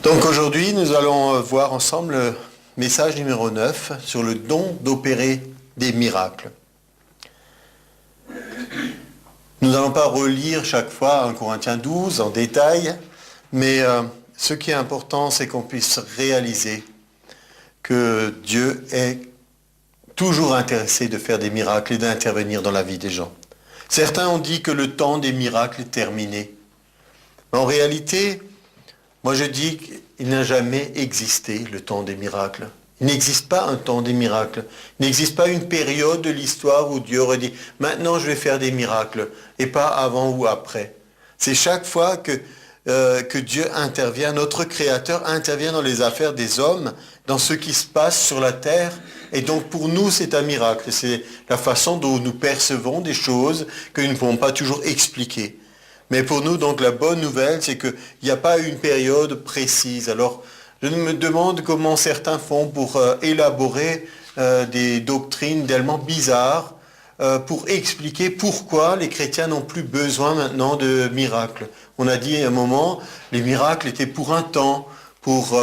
Donc aujourd'hui, nous allons voir ensemble le message numéro 9 sur le don d'opérer des miracles. Nous n'allons pas relire chaque fois 1 Corinthiens 12 en détail, mais ce qui est important, c'est qu'on puisse réaliser que Dieu est toujours intéressé de faire des miracles et d'intervenir dans la vie des gens. Certains ont dit que le temps des miracles est terminé. Mais en réalité, moi je dis qu'il n'a jamais existé le temps des miracles. Il n'existe pas un temps des miracles. Il n'existe pas une période de l'histoire où Dieu aurait dit « maintenant je vais faire des miracles » et pas avant ou après. C'est chaque fois que Dieu intervient, notre Créateur intervient dans les affaires des hommes, dans ce qui se passe sur la terre. Et donc pour nous c'est un miracle. C'est la façon dont nous percevons des choses que nous ne pouvons pas toujours expliquer. Mais pour nous, donc, la bonne nouvelle, c'est qu'il n'y a pas une période précise. Alors, je me demande comment certains font pour élaborer des doctrines tellement bizarres pour expliquer pourquoi les chrétiens n'ont plus besoin maintenant de miracles. On a dit à un moment, les miracles étaient pour un temps, pour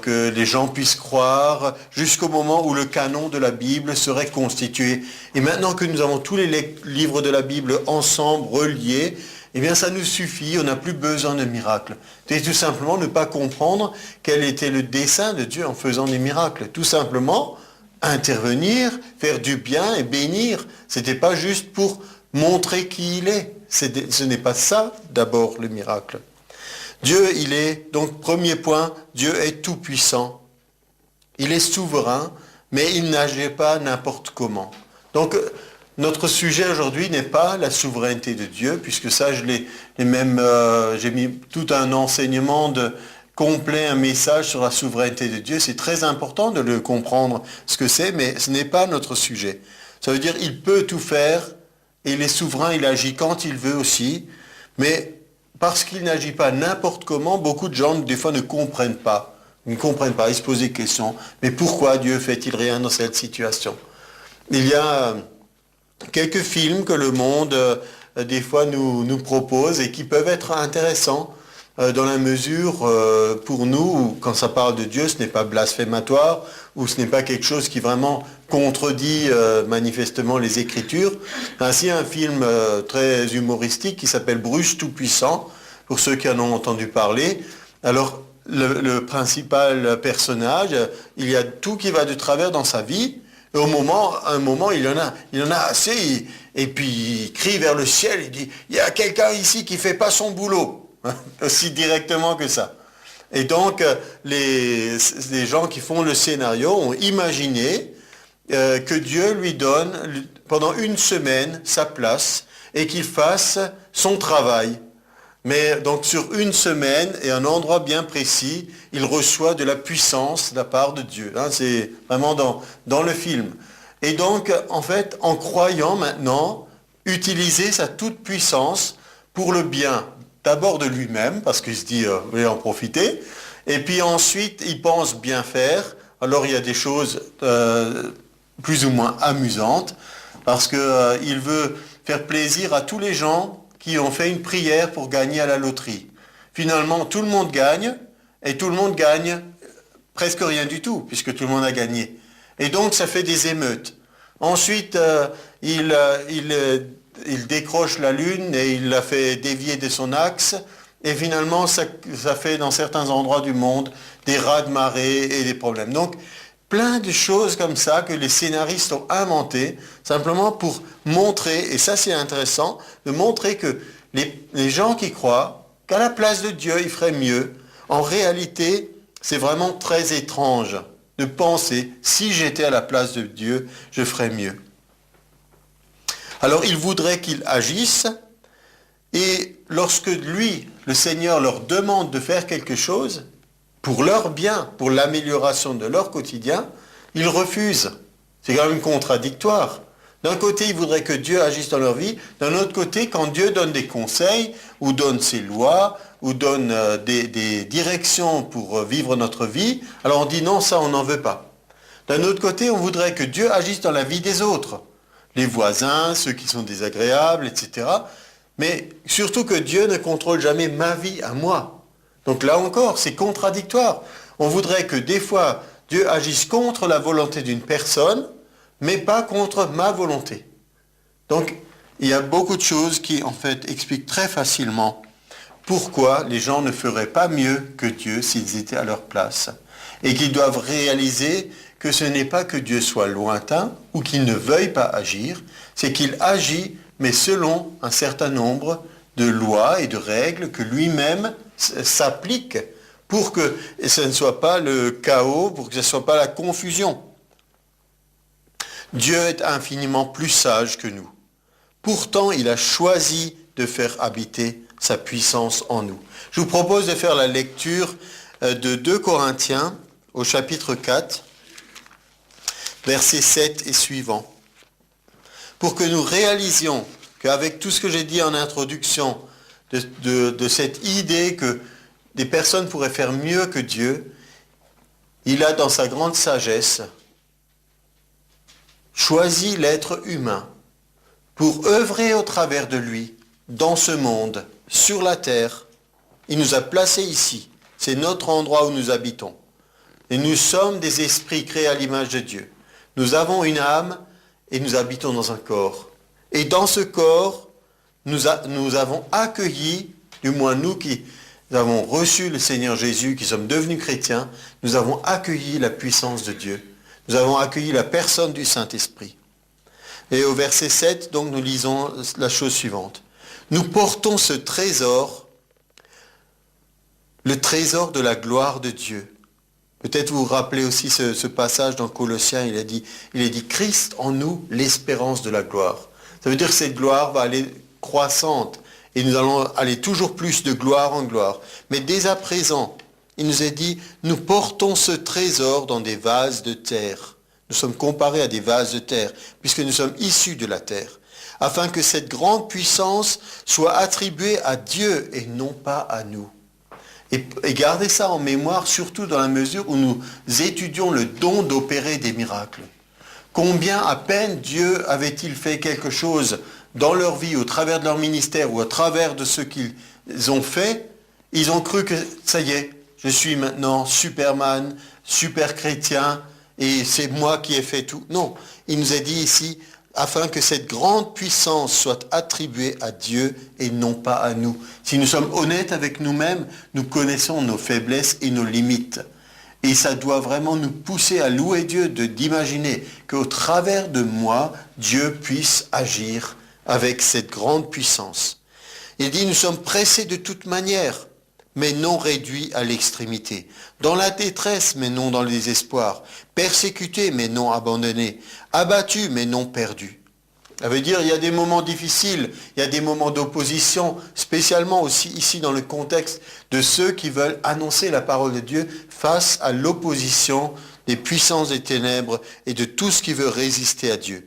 que les gens puissent croire, jusqu'au moment où le canon de la Bible serait constitué. Et maintenant que nous avons tous les livres de la Bible ensemble, reliés, eh bien ça nous suffit, on n'a plus besoin de miracles. C'est tout simplement ne pas comprendre quel était le dessein de Dieu en faisant des miracles. Tout simplement, intervenir, faire du bien et bénir. C'était pas juste pour montrer qui il est. Ce n'est pas ça, d'abord, le miracle. Dieu, il est, donc premier point, Dieu est tout-puissant. Il est souverain, mais il n'agit pas n'importe comment. Donc, notre sujet aujourd'hui n'est pas la souveraineté de Dieu, puisque ça, j'ai mis tout un enseignement complet, un message sur la souveraineté de Dieu. C'est très important de le comprendre, ce que c'est, mais ce n'est pas notre sujet. Ça veut dire qu'il peut tout faire, et il est souverain, il agit quand il veut aussi, mais parce qu'il n'agit pas n'importe comment, beaucoup de gens, des fois, ne comprennent pas. Ils ne comprennent pas, ils se posent des questions. Mais pourquoi Dieu fait-il rien dans cette situation? Il y a quelques films que le monde, des fois, nous propose et qui peuvent être intéressants dans la mesure, pour nous, quand ça parle de Dieu, ce n'est pas blasphématoire ou ce n'est pas quelque chose qui vraiment contredit manifestement les Écritures. Ainsi, un film très humoristique qui s'appelle Bruce Tout-Puissant, pour ceux qui en ont entendu parler. Alors, le principal personnage, il y a tout qui va de travers dans sa vie, et à un moment, il en a assez, et puis il crie vers le ciel, il dit « Il y a quelqu'un ici qui ne fait pas son boulot ». Aussi directement que ça. Et donc, les gens qui font le scénario ont imaginé que Dieu lui donne pendant une semaine sa place et qu'il fasse son travail. Mais donc sur une semaine et un endroit bien précis, il reçoit de la puissance de la part de Dieu. Hein, c'est vraiment dans le film. Et donc, en fait, en croyant maintenant, utiliser sa toute puissance pour le bien. D'abord de lui-même, parce qu'il se dit « je vais en profiter ». Et puis ensuite, il pense bien faire. Alors il y a des choses plus ou moins amusantes, parce qu'il veut faire plaisir à tous les gens qui ont fait une prière pour gagner à la loterie. Finalement, tout le monde gagne, et tout le monde gagne presque rien du tout, puisque tout le monde a gagné. Et donc ça fait des émeutes. Ensuite, il décroche la lune et il la fait dévier de son axe. Et finalement, ça fait dans certains endroits du monde des raz-de-marée et des problèmes. Donc, plein de choses comme ça que les scénaristes ont inventées simplement pour montrer, et ça c'est intéressant, de montrer que les gens qui croient qu'à la place de Dieu, ils feraient mieux. En réalité, c'est vraiment très étrange de penser, si j'étais à la place de Dieu, je ferais mieux. Alors il voudrait qu'ils agissent, et lorsque lui, le Seigneur, leur demande de faire quelque chose, pour leur bien, pour l'amélioration de leur quotidien, ils refusent. C'est quand même contradictoire. D'un côté, ils voudraient que Dieu agisse dans leur vie, d'un autre côté, quand Dieu donne des conseils, ou donne ses lois, ou donne des directions pour vivre notre vie, alors on dit non, ça on n'en veut pas. D'un autre côté, on voudrait que Dieu agisse dans la vie des autres. Les voisins, ceux qui sont désagréables, etc. Mais surtout que Dieu ne contrôle jamais ma vie à moi. Donc là encore, c'est contradictoire. On voudrait que des fois, Dieu agisse contre la volonté d'une personne, mais pas contre ma volonté. Donc, il y a beaucoup de choses qui, en fait, expliquent très facilement pourquoi les gens ne feraient pas mieux que Dieu s'ils étaient à leur place. Et qu'ils doivent réaliser que ce n'est pas que Dieu soit lointain ou qu'il ne veuille pas agir, c'est qu'il agit, mais selon un certain nombre de lois et de règles que lui-même s'applique pour que ce ne soit pas le chaos, pour que ce ne soit pas la confusion. Dieu est infiniment plus sage que nous. Pourtant, il a choisi de faire habiter sa puissance en nous. Je vous propose de faire la lecture de 2 Corinthiens au chapitre 4, versets 7 et suivants, pour que nous réalisions qu'avec tout ce que j'ai dit en introduction, de cette idée que des personnes pourraient faire mieux que Dieu, il a dans sa grande sagesse choisi l'être humain pour œuvrer au travers de lui, dans ce monde, sur la terre. Il nous a placés ici. C'est notre endroit où nous habitons. Et nous sommes des esprits créés à l'image de Dieu. Nous avons une âme et nous habitons dans un corps. Et dans ce corps, nous avons accueilli, du moins nous qui avons reçu le Seigneur Jésus, qui sommes devenus chrétiens, nous avons accueilli la puissance de Dieu. Nous avons accueilli la personne du Saint-Esprit. Et au verset 7, donc, nous lisons la chose suivante. Nous portons ce trésor, le trésor de la gloire de Dieu. Peut-être vous vous rappelez aussi ce passage dans Colossiens, il est dit Christ en nous, l'espérance de la gloire. Ça veut dire que cette gloire va aller croissante et nous allons aller toujours plus de gloire en gloire. Mais dès à présent, il nous est dit, nous portons ce trésor dans des vases de terre. Nous sommes comparés à des vases de terre, puisque nous sommes issus de la terre, afin que cette grande puissance soit attribuée à Dieu et non pas à nous. Et gardez ça en mémoire, surtout dans la mesure où nous étudions le don d'opérer des miracles. Combien à peine Dieu avait-il fait quelque chose dans leur vie, au travers de leur ministère ou au travers de ce qu'ils ont fait, ils ont cru que ça y est, je suis maintenant Superman, super chrétien, et c'est moi qui ai fait tout. Non, il nous est dit ici, afin que cette grande puissance soit attribuée à Dieu et non pas à nous. Si nous sommes honnêtes avec nous-mêmes, nous connaissons nos faiblesses et nos limites. Et ça doit vraiment nous pousser à louer Dieu, d'imaginer qu'au travers de moi, Dieu puisse agir avec cette grande puissance. Il dit, nous sommes pressés de toute manière, mais non réduits à l'extrémité. Dans la détresse, mais non dans le désespoir. Persécutés, mais non abandonnés. Abattus, mais non perdus. Ça veut dire, il y a des moments difficiles, il y a des moments d'opposition, spécialement aussi ici dans le contexte de ceux qui veulent annoncer la parole de Dieu face à l'opposition des puissances des ténèbres et de tout ce qui veut résister à Dieu.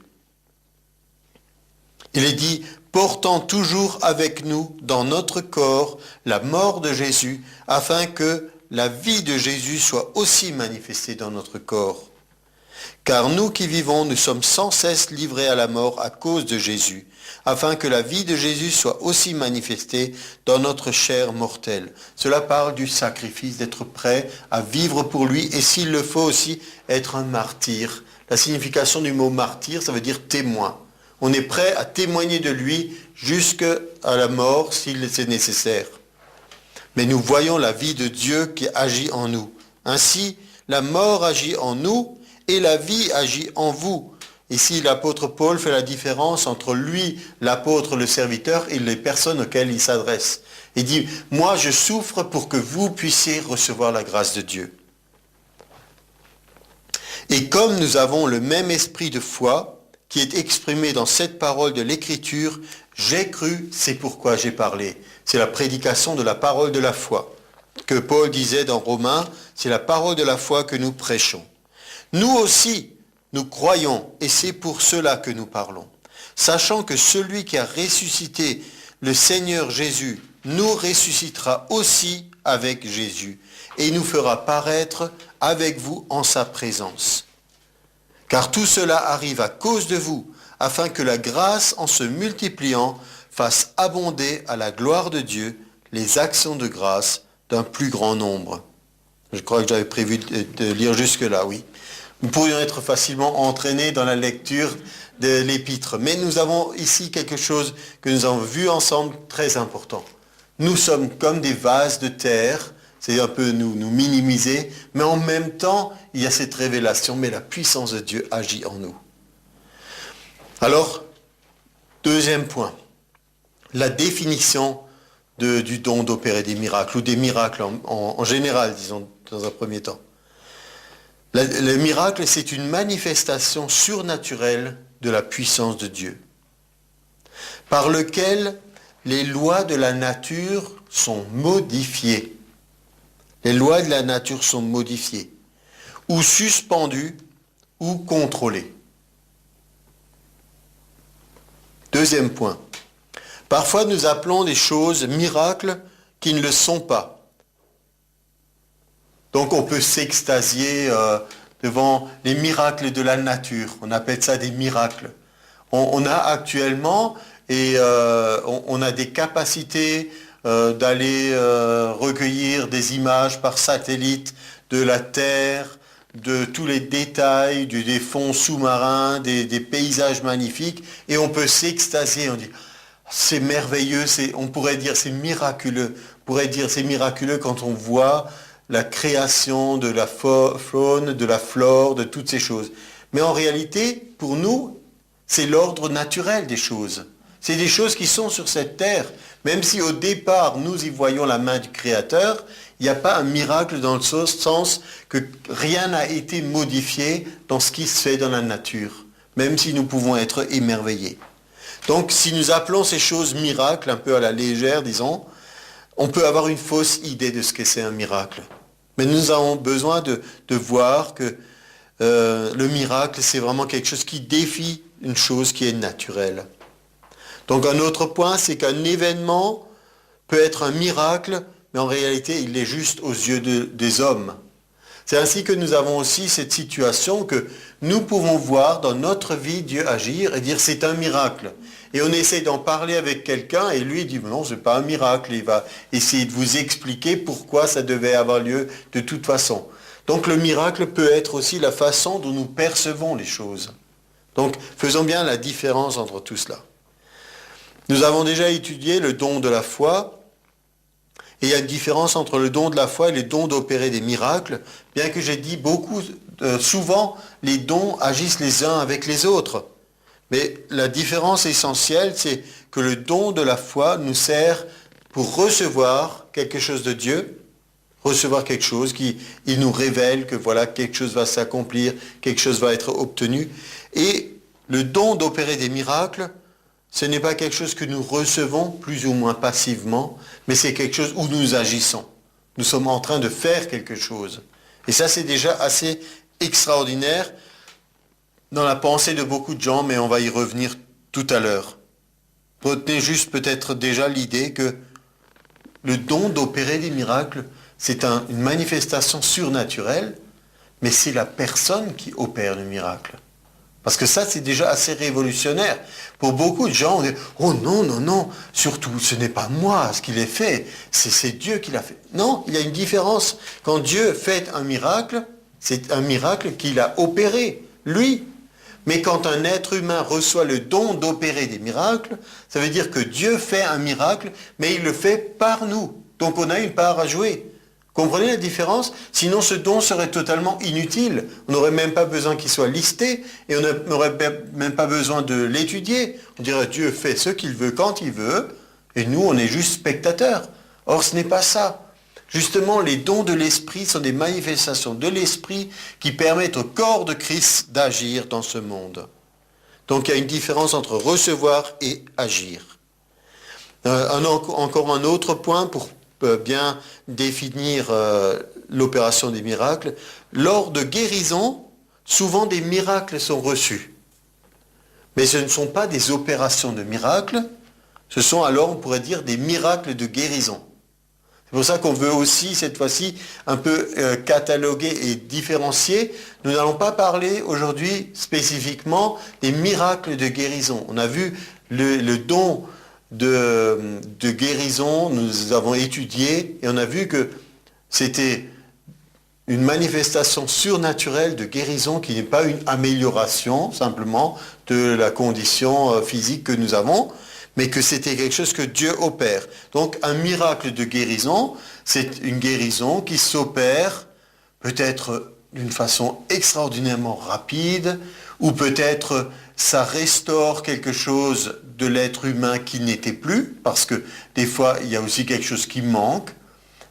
Il est dit, portant toujours avec nous dans notre corps la mort de Jésus, afin que la vie de Jésus soit aussi manifestée dans notre corps. Car nous qui vivons, nous sommes sans cesse livrés à la mort à cause de Jésus, afin que la vie de Jésus soit aussi manifestée dans notre chair mortelle. Cela parle du sacrifice, d'être prêt à vivre pour lui, et s'il le faut aussi, être un martyr. La signification du mot martyr, ça veut dire témoin. On est prêt à témoigner de lui jusqu'à la mort s'il est nécessaire. Mais nous voyons la vie de Dieu qui agit en nous. Ainsi, la mort agit en nous et la vie agit en vous. Ici, l'apôtre Paul fait la différence entre lui, l'apôtre, le serviteur, et les personnes auxquelles il s'adresse. Il dit, moi je souffre pour que vous puissiez recevoir la grâce de Dieu. Et comme nous avons le même esprit de foi, qui est exprimé dans cette parole de l'Écriture, j'ai cru, c'est pourquoi j'ai parlé. C'est la prédication de la parole de la foi. Que Paul disait dans Romains, c'est la parole de la foi que nous prêchons. Nous aussi, nous croyons, et c'est pour cela que nous parlons. Sachant que celui qui a ressuscité le Seigneur Jésus nous ressuscitera aussi avec Jésus, et nous fera paraître avec vous en sa présence. Car tout cela arrive à cause de vous, afin que la grâce, en se multipliant, fasse abonder à la gloire de Dieu les actions de grâce d'un plus grand nombre. Je crois que j'avais prévu de lire jusque-là, oui. Nous pourrions être facilement entraînés dans la lecture de l'épître. Mais nous avons ici quelque chose que nous avons vu ensemble très important. Nous sommes comme des vases de terre, c'est un peu nous minimiser, mais en même temps, il y a cette révélation, mais la puissance de Dieu agit en nous. Alors, deuxième point, la définition du don d'opérer des miracles, ou des miracles en général, disons, dans un premier temps. Le miracle, c'est une manifestation surnaturelle de la puissance de Dieu, par lequel les lois de la nature sont modifiées. Les lois de la nature sont modifiées, ou suspendues, ou contrôlées. Deuxième point. Parfois, nous appelons des choses miracles qui ne le sont pas. Donc, on peut s'extasier devant les miracles de la nature. On appelle ça des miracles. On a actuellement, on a des capacités d'aller recueillir des images par satellite de la Terre, de tous les détails, des fonds sous-marins, des paysages magnifiques, et on peut s'extasier. On dit, c'est merveilleux, on pourrait dire c'est miraculeux. On pourrait dire c'est miraculeux quand on voit la création de la faune, de la flore, de toutes ces choses. Mais en réalité, pour nous, c'est l'ordre naturel des choses. C'est des choses qui sont sur cette terre. Même si au départ, nous y voyons la main du Créateur, il n'y a pas un miracle dans le sens que rien n'a été modifié dans ce qui se fait dans la nature, même si nous pouvons être émerveillés. Donc, si nous appelons ces choses miracles, un peu à la légère, disons, on peut avoir une fausse idée de ce que c'est un miracle. Mais nous avons besoin de voir que le miracle, c'est vraiment quelque chose qui défie une chose qui est naturelle. Donc, un autre point, c'est qu'un événement peut être un miracle, mais en réalité, il est juste aux yeux des hommes. C'est ainsi que nous avons aussi cette situation que nous pouvons voir dans notre vie Dieu agir et dire c'est un miracle. Et on essaie d'en parler avec quelqu'un et lui dit non, ce n'est pas un miracle. Il va essayer de vous expliquer pourquoi ça devait avoir lieu de toute façon. Donc le miracle peut être aussi la façon dont nous percevons les choses. Donc faisons bien la différence entre tout cela. Nous avons déjà étudié le don de la foi. Et il y a une différence entre le don de la foi et le don d'opérer des miracles, bien que j'ai dit souvent, les dons agissent les uns avec les autres. Mais la différence essentielle, c'est que le don de la foi nous sert pour recevoir quelque chose de Dieu, recevoir quelque chose il nous révèle que voilà, quelque chose va s'accomplir, quelque chose va être obtenu. Et le don d'opérer des miracles, ce n'est pas quelque chose que nous recevons plus ou moins passivement, mais c'est quelque chose où nous agissons. Nous sommes en train de faire quelque chose. Et ça, c'est déjà assez extraordinaire dans la pensée de beaucoup de gens, mais on va y revenir tout à l'heure. Retenez juste peut-être déjà l'idée que le don d'opérer des miracles, c'est une manifestation surnaturelle, mais c'est la personne qui opère le miracle. Parce que ça, c'est déjà assez révolutionnaire. Pour beaucoup de gens, on dit « Oh non, non, non, surtout, ce n'est pas moi ce qu'il a fait, c'est Dieu qui l'a fait. » Non, il y a une différence. Quand Dieu fait un miracle, c'est un miracle qu'il a opéré, lui. Mais quand un être humain reçoit le don d'opérer des miracles, ça veut dire que Dieu fait un miracle, mais il le fait par nous. Donc on a une part à jouer. Comprenez la différence? Sinon, ce don serait totalement inutile. On n'aurait même pas besoin qu'il soit listé et on n'aurait même pas besoin de l'étudier. On dirait Dieu fait ce qu'il veut quand il veut et nous, on est juste spectateurs. Or, ce n'est pas ça. Justement, les dons de l'Esprit sont des manifestations de l'Esprit qui permettent au corps de Christ d'agir dans ce monde. Donc, il y a une différence entre recevoir et agir. Encore un autre point pour bien définir l'opération des miracles. Lors de guérison, souvent des miracles sont reçus. Mais ce ne sont pas des opérations de miracles, ce sont alors, on pourrait dire, des miracles de guérison. C'est pour ça qu'on veut aussi, cette fois-ci, un peu cataloguer et différencier. Nous n'allons pas parler aujourd'hui spécifiquement des miracles de guérison. On a vu le don de guérison, nous avons étudié et on a vu que C'était une manifestation surnaturelle de guérison qui n'est pas une amélioration simplement de la condition physique que nous avons, mais que c'était quelque chose que Dieu opère. Donc un miracle de guérison, c'est une guérison qui s'opère peut-être d'une façon extraordinairement rapide, ou peut-être ça restaure quelque chose de l'être humain qui n'était plus, parce que des fois il y a aussi quelque chose qui manque.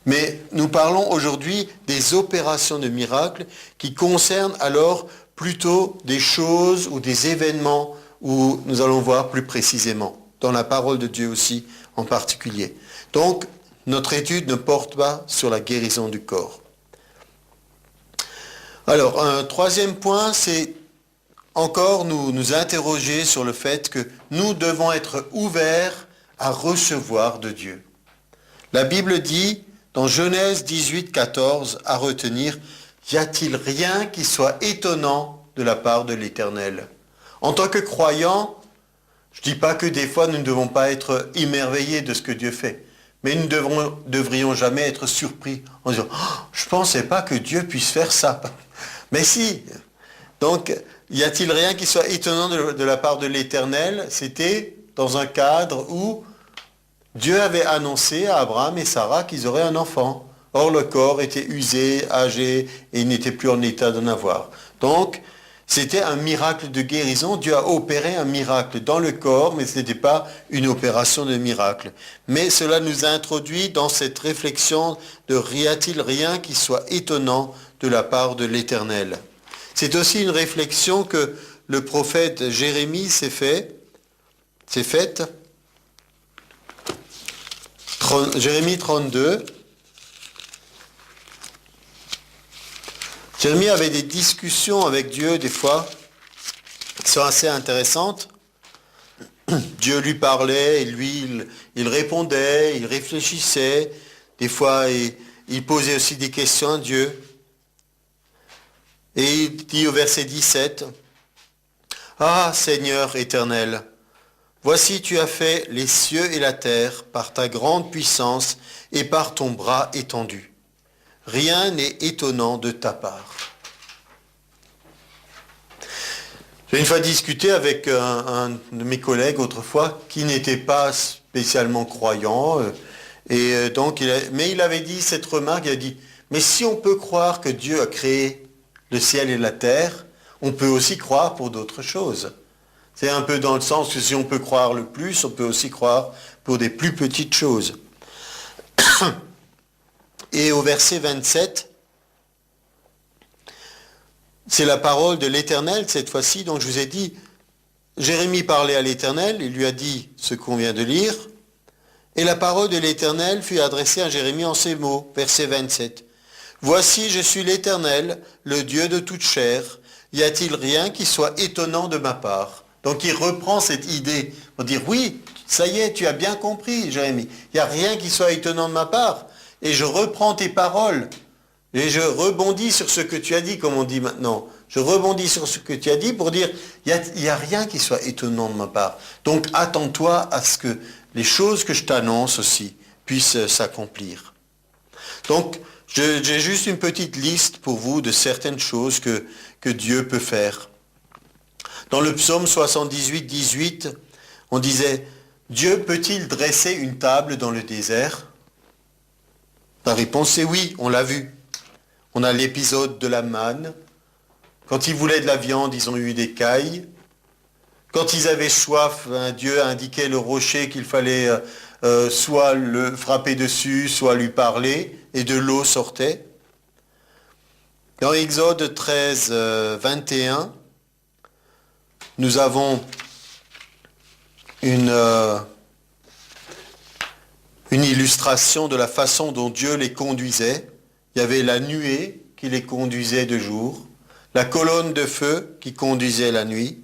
Mais nous parlons aujourd'hui des opérations de miracles qui concernent alors plutôt des choses ou des événements où nous allons voir plus précisément, dans la parole de Dieu aussi en particulier. Donc, notre étude ne porte pas sur la guérison du corps. Alors, un troisième point, c'est encore nous interroger sur le fait que nous devons être ouverts à recevoir de Dieu. La Bible dit, dans Genèse 18, 14, à retenir, « Y a-t-il rien qui soit étonnant de la part de l'Éternel ?» En tant que croyants, je ne dis pas que des fois nous ne devons pas être émerveillés de ce que Dieu fait, mais nous ne devrions jamais être surpris en disant, oh, « Je ne pensais pas que Dieu puisse faire ça. » Mais si. Donc, y a-t-il rien qui soit étonnant de la part de l'Éternel? C'était dans un cadre où Dieu avait annoncé à Abraham et Sarah qu'ils auraient un enfant. Or, le corps était usé, âgé, et il n'était plus en état d'en avoir. Donc, c'était un miracle de guérison. Dieu a opéré un miracle dans le corps, mais ce n'était pas une opération de miracle. Mais cela nous a introduit dans cette réflexion de « y a-t-il rien qui soit étonnant de la part de l'Éternel ?» C'est aussi une réflexion que le prophète Jérémie s'est faite. Jérémie 32. Jérémie avait des discussions avec Dieu des fois qui sont assez intéressantes. Dieu lui parlait et lui il répondait, il réfléchissait. Des fois il posait aussi des questions à Dieu. Et il dit au verset 17, « Ah Seigneur éternel, voici tu as fait les cieux et la terre par ta grande puissance et par ton bras étendu. Rien n'est étonnant de ta part. » J'ai une fois discuté avec un de mes collègues autrefois qui n'était pas spécialement croyant, mais il avait dit cette remarque, il a dit, « Mais si on peut croire que Dieu a créé le ciel et la terre, on peut aussi croire pour d'autres choses. » C'est un peu dans le sens que si on peut croire le plus, on peut aussi croire pour des plus petites choses. Et au verset 27, c'est la parole de l'Éternel cette fois-ci, donc je vous ai dit, Jérémie parlait à l'Éternel, il lui a dit ce qu'on vient de lire, et la parole de l'Éternel fut adressée à Jérémie en ces mots, verset 27. « Voici, je suis l'Éternel, le Dieu de toute chair. Y a-t-il rien qui soit étonnant de ma part ?» Donc il reprend cette idée pour dire, oui, ça y est, tu as bien compris, Jérémie. Il n'y a rien qui soit étonnant de ma part. Et je reprends tes paroles. Et je rebondis sur ce que tu as dit, comme on dit maintenant. Je rebondis sur ce que tu as dit pour dire, il n'y a rien qui soit étonnant de ma part. Donc attends-toi à ce que les choses que je t'annonce aussi puissent s'accomplir. Donc, j'ai juste une petite liste pour vous de certaines choses que Dieu peut faire. Dans le psaume 78, 18, on disait, « Dieu peut-il dresser une table dans le désert ?» La réponse est oui, on l'a vu. On a l'épisode de la manne. Quand ils voulaient de la viande, ils ont eu des cailles. Quand ils avaient soif, Dieu indiquait le rocher qu'il fallait soit le frapper dessus, soit lui parler, et de l'eau sortait. Dans Exode 13, 21, nous avons une illustration de la façon dont Dieu les conduisait. Il y avait la nuée qui les conduisait de jour, la colonne de feu qui conduisait la nuit.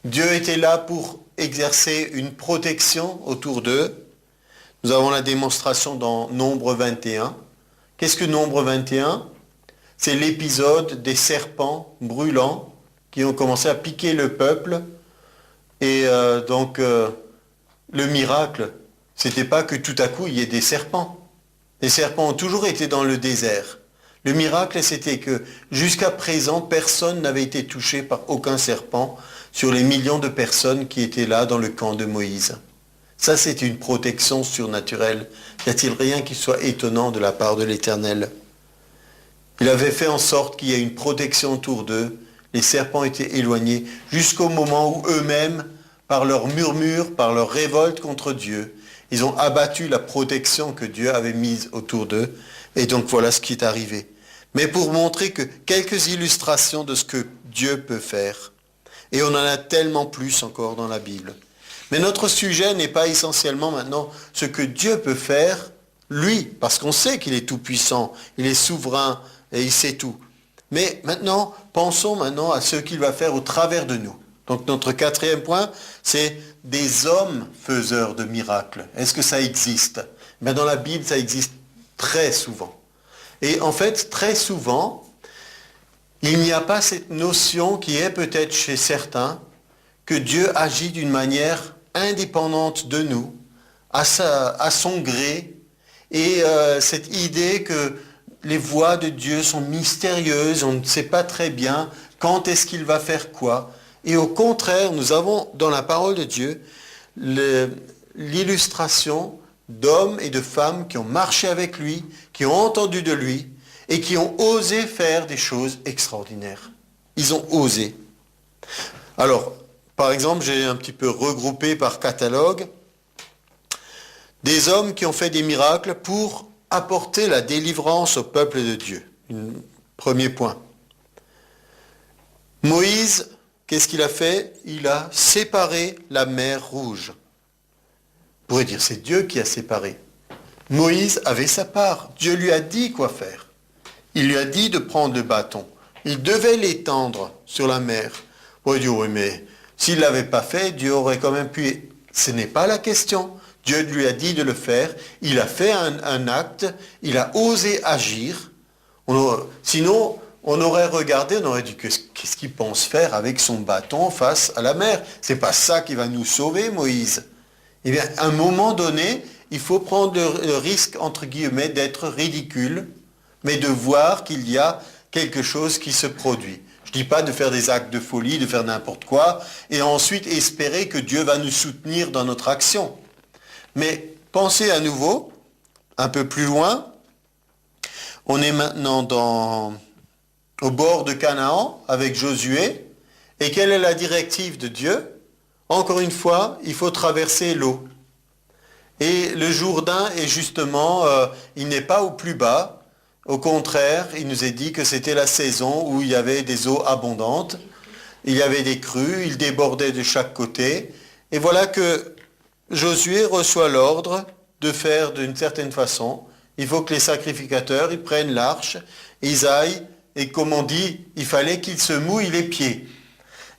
Dieu était là pour exercer une protection autour d'eux. Nous avons la démonstration dans Nombre 21. Qu'est-ce que Nombre 21? C'est l'épisode des serpents brûlants qui ont commencé à piquer le peuple. Et le miracle, c'était pas que tout à coup il y ait des serpents. Les serpents ont toujours été dans le désert. Le miracle, c'était que jusqu'à présent, personne n'avait été touché par aucun serpent sur les millions de personnes qui étaient là dans le camp de Moïse. Ça, c'est une protection surnaturelle. Y a-t-il rien qui soit étonnant de la part de l'Éternel? Il avait fait en sorte qu'il y ait une protection autour d'eux. Les serpents étaient éloignés jusqu'au moment où eux-mêmes, par leur murmure, par leur révolte contre Dieu, ils ont abattu la protection que Dieu avait mise autour d'eux. Et donc voilà ce qui est arrivé. Mais pour montrer que quelques illustrations de ce que Dieu peut faire. Et on en a tellement plus encore dans la Bible. Mais notre sujet n'est pas essentiellement maintenant ce que Dieu peut faire, lui, parce qu'on sait qu'il est tout-puissant, il est souverain et il sait tout. Mais maintenant, pensons maintenant à ce qu'il va faire au travers de nous. Donc notre quatrième point, c'est des hommes faiseurs de miracles. Est-ce que ça existe? Ben, dans la Bible, ça existe très souvent. Et en fait, très souvent, il n'y a pas cette notion qui est peut-être chez certains, que Dieu agit d'une manière indépendante de nous, à son gré, et cette idée que les voies de Dieu sont mystérieuses, on ne sait pas très bien quand est-ce qu'il va faire quoi. Et au contraire, nous avons dans la parole de Dieu l'illustration d'hommes et de femmes qui ont marché avec lui, qui ont entendu de lui et qui ont osé faire des choses extraordinaires. Ils ont osé. Alors, par exemple, j'ai un petit peu regroupé par catalogue des hommes qui ont fait des miracles pour apporter la délivrance au peuple de Dieu. Premier point. Moïse, qu'est-ce qu'il a fait? Il a séparé la mer Rouge. On pourrait dire, c'est Dieu qui a séparé. Moïse avait sa part. Dieu lui a dit quoi faire. Il lui a dit de prendre le bâton. Il devait l'étendre sur la mer. On pourrait dire, oui, mais s'il ne l'avait pas fait, Dieu aurait quand même pu... Ce n'est pas la question. Dieu lui a dit de le faire. Il a fait un acte. Il a osé agir. Sinon, on aurait regardé, on aurait dit, qu'est-ce qu'il pense faire avec son bâton face à la mer? C'est pas ça qui va nous sauver, Moïse. Eh bien, à un moment donné, il faut prendre le risque, entre guillemets, d'être ridicule, mais de voir qu'il y a quelque chose qui se produit. Je ne dis pas de faire des actes de folie, de faire n'importe quoi, et ensuite espérer que Dieu va nous soutenir dans notre action. Mais pensez à nouveau, un peu plus loin, on est maintenant au bord de Canaan avec Josué, et quelle est la directive de Dieu? Encore une fois, il faut traverser l'eau. Et le Jourdain est justement, il n'est pas au plus bas. Au contraire, il nous est dit que c'était la saison où il y avait des eaux abondantes. Il y avait des crues, il débordait de chaque côté. Et voilà que Josué reçoit l'ordre de faire d'une certaine façon. Il faut que les sacrificateurs, ils prennent l'arche, ils aillent, et comme on dit, il fallait qu'ils se mouillent les pieds.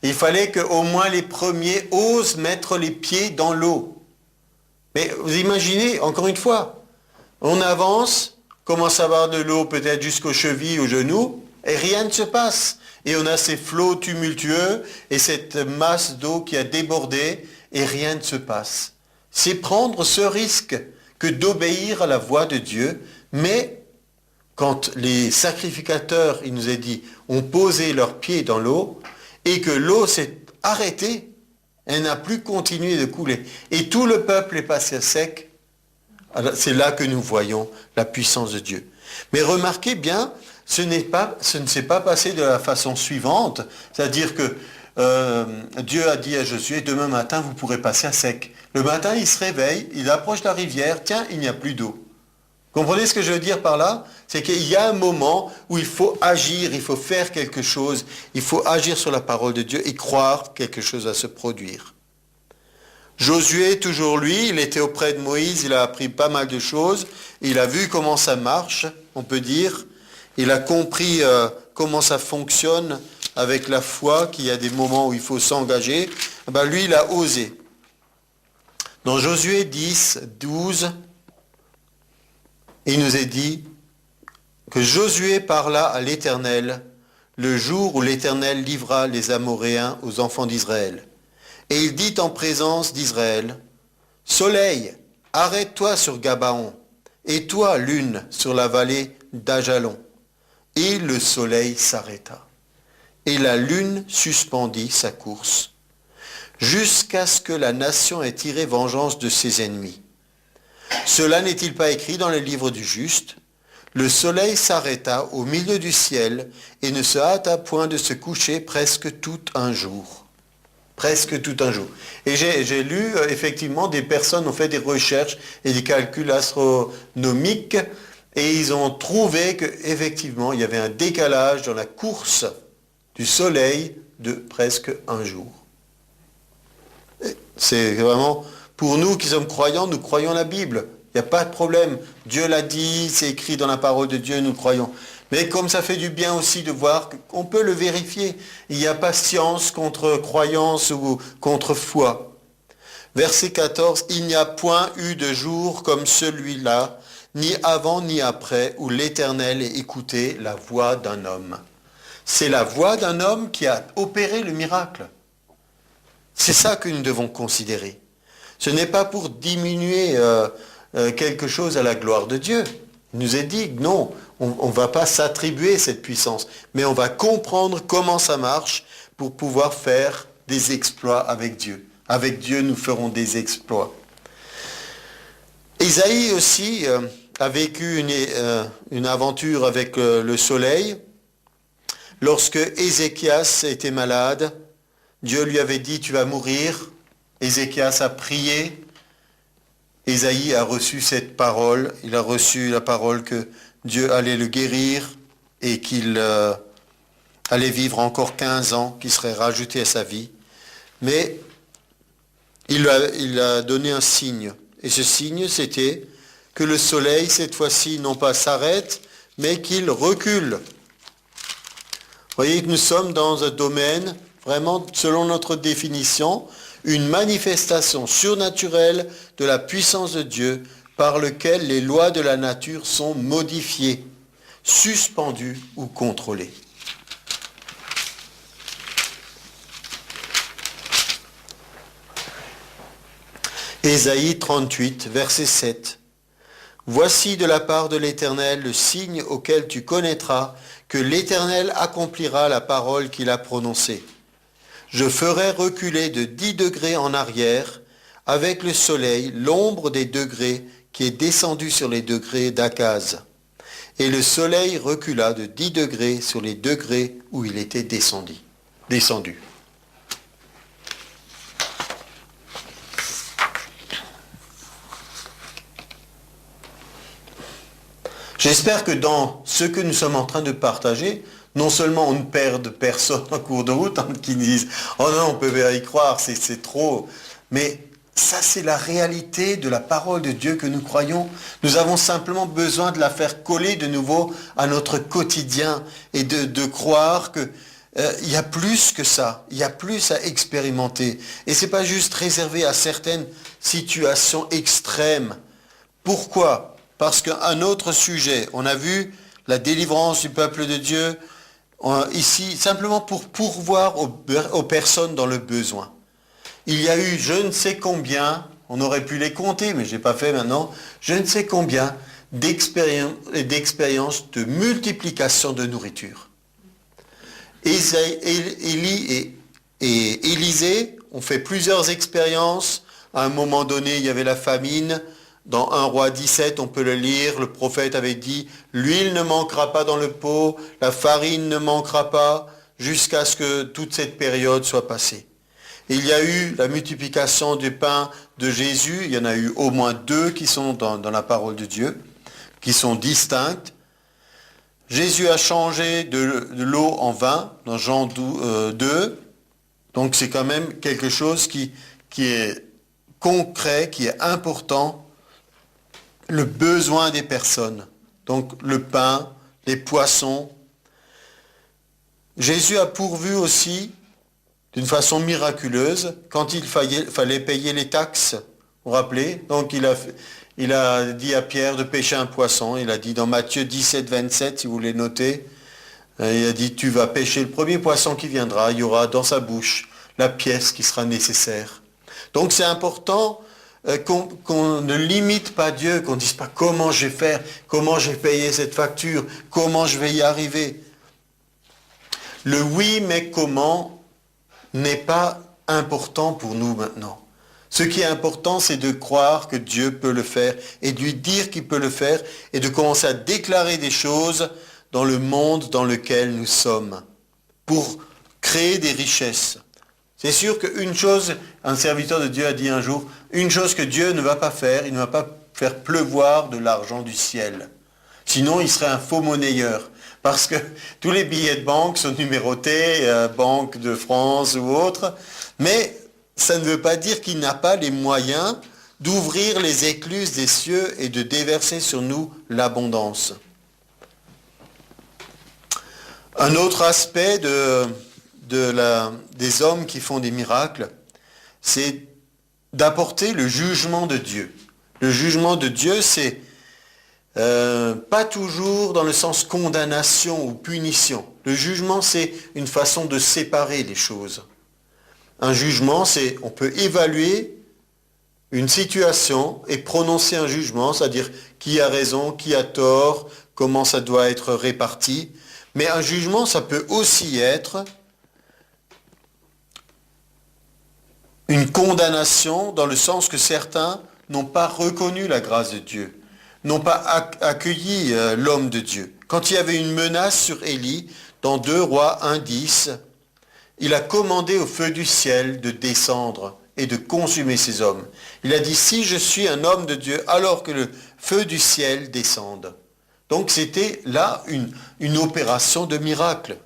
Il fallait qu'au moins les premiers osent mettre les pieds dans l'eau. Mais vous imaginez, encore une fois, on avance, commence à avoir de l'eau peut-être jusqu'aux chevilles, aux genoux, et rien ne se passe. Et on a ces flots tumultueux et cette masse d'eau qui a débordé, et rien ne se passe. C'est prendre ce risque que d'obéir à la voix de Dieu, mais quand les sacrificateurs, il nous est dit, ont posé leurs pieds dans l'eau, et que l'eau s'est arrêtée, elle n'a plus continué de couler. Et tout le peuple est passé à sec. C'est là que nous voyons la puissance de Dieu. Mais remarquez bien, ce ne s'est pas passé de la façon suivante, c'est-à-dire que Dieu a dit à Josué, demain matin, vous pourrez passer à sec. Le matin, il se réveille, il approche la rivière, tiens, il n'y a plus d'eau. Comprenez ce que je veux dire par là? C'est qu'il y a un moment où il faut agir, il faut faire quelque chose, il faut agir sur la parole de Dieu et croire que quelque chose va se produire. Josué, toujours lui, il était auprès de Moïse, il a appris pas mal de choses, il a vu comment ça marche, on peut dire, il a compris comment ça fonctionne avec la foi, qu'il y a des moments où il faut s'engager. Ben, lui, il a osé. Dans Josué 10, 12, il nous est dit que Josué parla à l'Éternel le jour où l'Éternel livra les Amoréens aux enfants d'Israël. Et il dit en présence d'Israël, « Soleil, arrête-toi sur Gabaon, et toi, lune, sur la vallée d'Ajalon. Et le soleil s'arrêta. Et la lune suspendit sa course, jusqu'à ce que la nation ait tiré vengeance de ses ennemis. Cela n'est-il pas écrit dans le livre du juste? Le soleil s'arrêta au milieu du ciel et ne se hâta point de se coucher presque tout un jour. Presque tout un jour. Et j'ai lu, effectivement, des personnes ont fait des recherches et des calculs astronomiques et ils ont trouvé qu'effectivement, il y avait un décalage dans la course du soleil de presque un jour. C'est vraiment, pour nous qui sommes croyants, nous croyons la Bible. Il n'y a pas de problème. Dieu l'a dit, c'est écrit dans la parole de Dieu, nous croyons. Mais comme ça fait du bien aussi de voir qu'on peut le vérifier. Il n'y a pas science contre croyance ou contre foi. Verset 14, « Il n'y a point eu de jour comme celui-là, ni avant ni après, où l'Éternel ait écouté la voix d'un homme. » C'est la voix d'un homme qui a opéré le miracle. C'est ça que nous devons considérer. Ce n'est pas pour diminuer quelque chose à la gloire de Dieu. Il nous est dit que non, on ne va pas s'attribuer cette puissance, mais on va comprendre comment ça marche pour pouvoir faire des exploits avec Dieu. Avec Dieu, nous ferons des exploits. Isaïe aussi a vécu une aventure avec le soleil. Lorsque Ézéchias était malade, Dieu lui avait dit « Tu vas mourir ». Ézéchias a prié. Isaïe a reçu cette parole. Il a reçu la parole que Dieu allait le guérir et qu'il allait vivre encore 15 ans, qui serait rajouté à sa vie. Mais il a donné un signe. Et ce signe, c'était que le soleil, cette fois-ci, non pas s'arrête, mais qu'il recule. Vous voyez que nous sommes dans un domaine, vraiment, selon notre définition, une manifestation surnaturelle de la puissance de Dieu par lequel les lois de la nature sont modifiées, suspendues ou contrôlées. Ésaïe 38, verset 7. « Voici de la part de l'Éternel le signe auquel tu connaîtras que l'Éternel accomplira la parole qu'il a prononcée. Je ferai reculer de 10 degrés en arrière, avec le soleil, l'ombre des degrés qui est descendue sur les degrés d'Akaz. Et le soleil recula de 10 degrés sur les degrés où il était descendu. J'espère que dans ce que nous sommes en train de partager, non seulement on ne perd personne en cours de route qui disent « Oh non, on peut y croire, c'est trop », mais ça c'est la réalité de la parole de Dieu que nous croyons. Nous avons simplement besoin de la faire coller de nouveau à notre quotidien et de croire que il y a plus que ça, il y a plus à expérimenter. Et ce n'est pas juste réservé à certaines situations extrêmes. Pourquoi ? Parce qu'un autre sujet, on a vu la délivrance du peuple de Dieu, ici, simplement pour pourvoir aux personnes dans le besoin. Il y a eu je ne sais combien, on aurait pu les compter, mais je n'ai pas fait maintenant, je ne sais combien d'expériences de multiplication de nourriture. Élie et Élisée ont fait plusieurs expériences. À un moment donné, il y avait la famine. Dans 1 Roi 17, on peut le lire, le prophète avait dit « L'huile ne manquera pas dans le pot, la farine ne manquera pas, jusqu'à ce que toute cette période soit passée. » Il y a eu la multiplication du pain de Jésus, il y en a eu au moins 2 qui sont dans la parole de Dieu, qui sont distinctes. Jésus a changé de l'eau en vin, dans Jean 2, donc c'est quand même quelque chose qui est concret, qui est important. Le besoin des personnes, donc le pain, les poissons. Jésus a pourvu aussi, d'une façon miraculeuse, quand il fallait payer les taxes, vous vous rappelez? Donc il a dit à Pierre de pêcher un poisson, il a dit dans Matthieu 17, 27, si vous voulez noter, il a dit tu vas pêcher le premier poisson qui viendra, il y aura dans sa bouche la pièce qui sera nécessaire. Donc c'est important qu'on ne limite pas Dieu, qu'on ne dise pas comment je vais faire, comment je vais payer cette facture, comment je vais y arriver. Le oui mais comment n'est pas important pour nous maintenant. Ce qui est important, c'est de croire que Dieu peut le faire et de lui dire qu'il peut le faire et de commencer à déclarer des choses dans le monde dans lequel nous sommes pour créer des richesses. C'est sûr qu'une chose, un serviteur de Dieu a dit un jour, une chose que Dieu ne va pas faire, il ne va pas faire pleuvoir de l'argent du ciel. Sinon, il serait un faux monnayeur. Parce que tous les billets de banque sont numérotés, Banque de France ou autre, mais ça ne veut pas dire qu'il n'a pas les moyens d'ouvrir les écluses des cieux et de déverser sur nous l'abondance. Un autre aspect des hommes qui font des miracles, c'est d'apporter le jugement de Dieu. Le jugement de Dieu, c'est pas toujours dans le sens condamnation ou punition. Le jugement, c'est une façon de séparer les choses. Un jugement, c'est on peut évaluer une situation et prononcer un jugement, c'est-à-dire qui a raison, qui a tort, comment ça doit être réparti. Mais un jugement, ça peut aussi être une condamnation dans le sens que certains n'ont pas reconnu la grâce de Dieu, n'ont pas accueilli l'homme de Dieu. Quand il y avait une menace sur Élie, dans 2 Rois 1,10, il a commandé au feu du ciel de descendre et de consumer ces hommes. Il a dit, si je suis un homme de Dieu, alors que le feu du ciel descende. Donc c'était là une opération de miracle.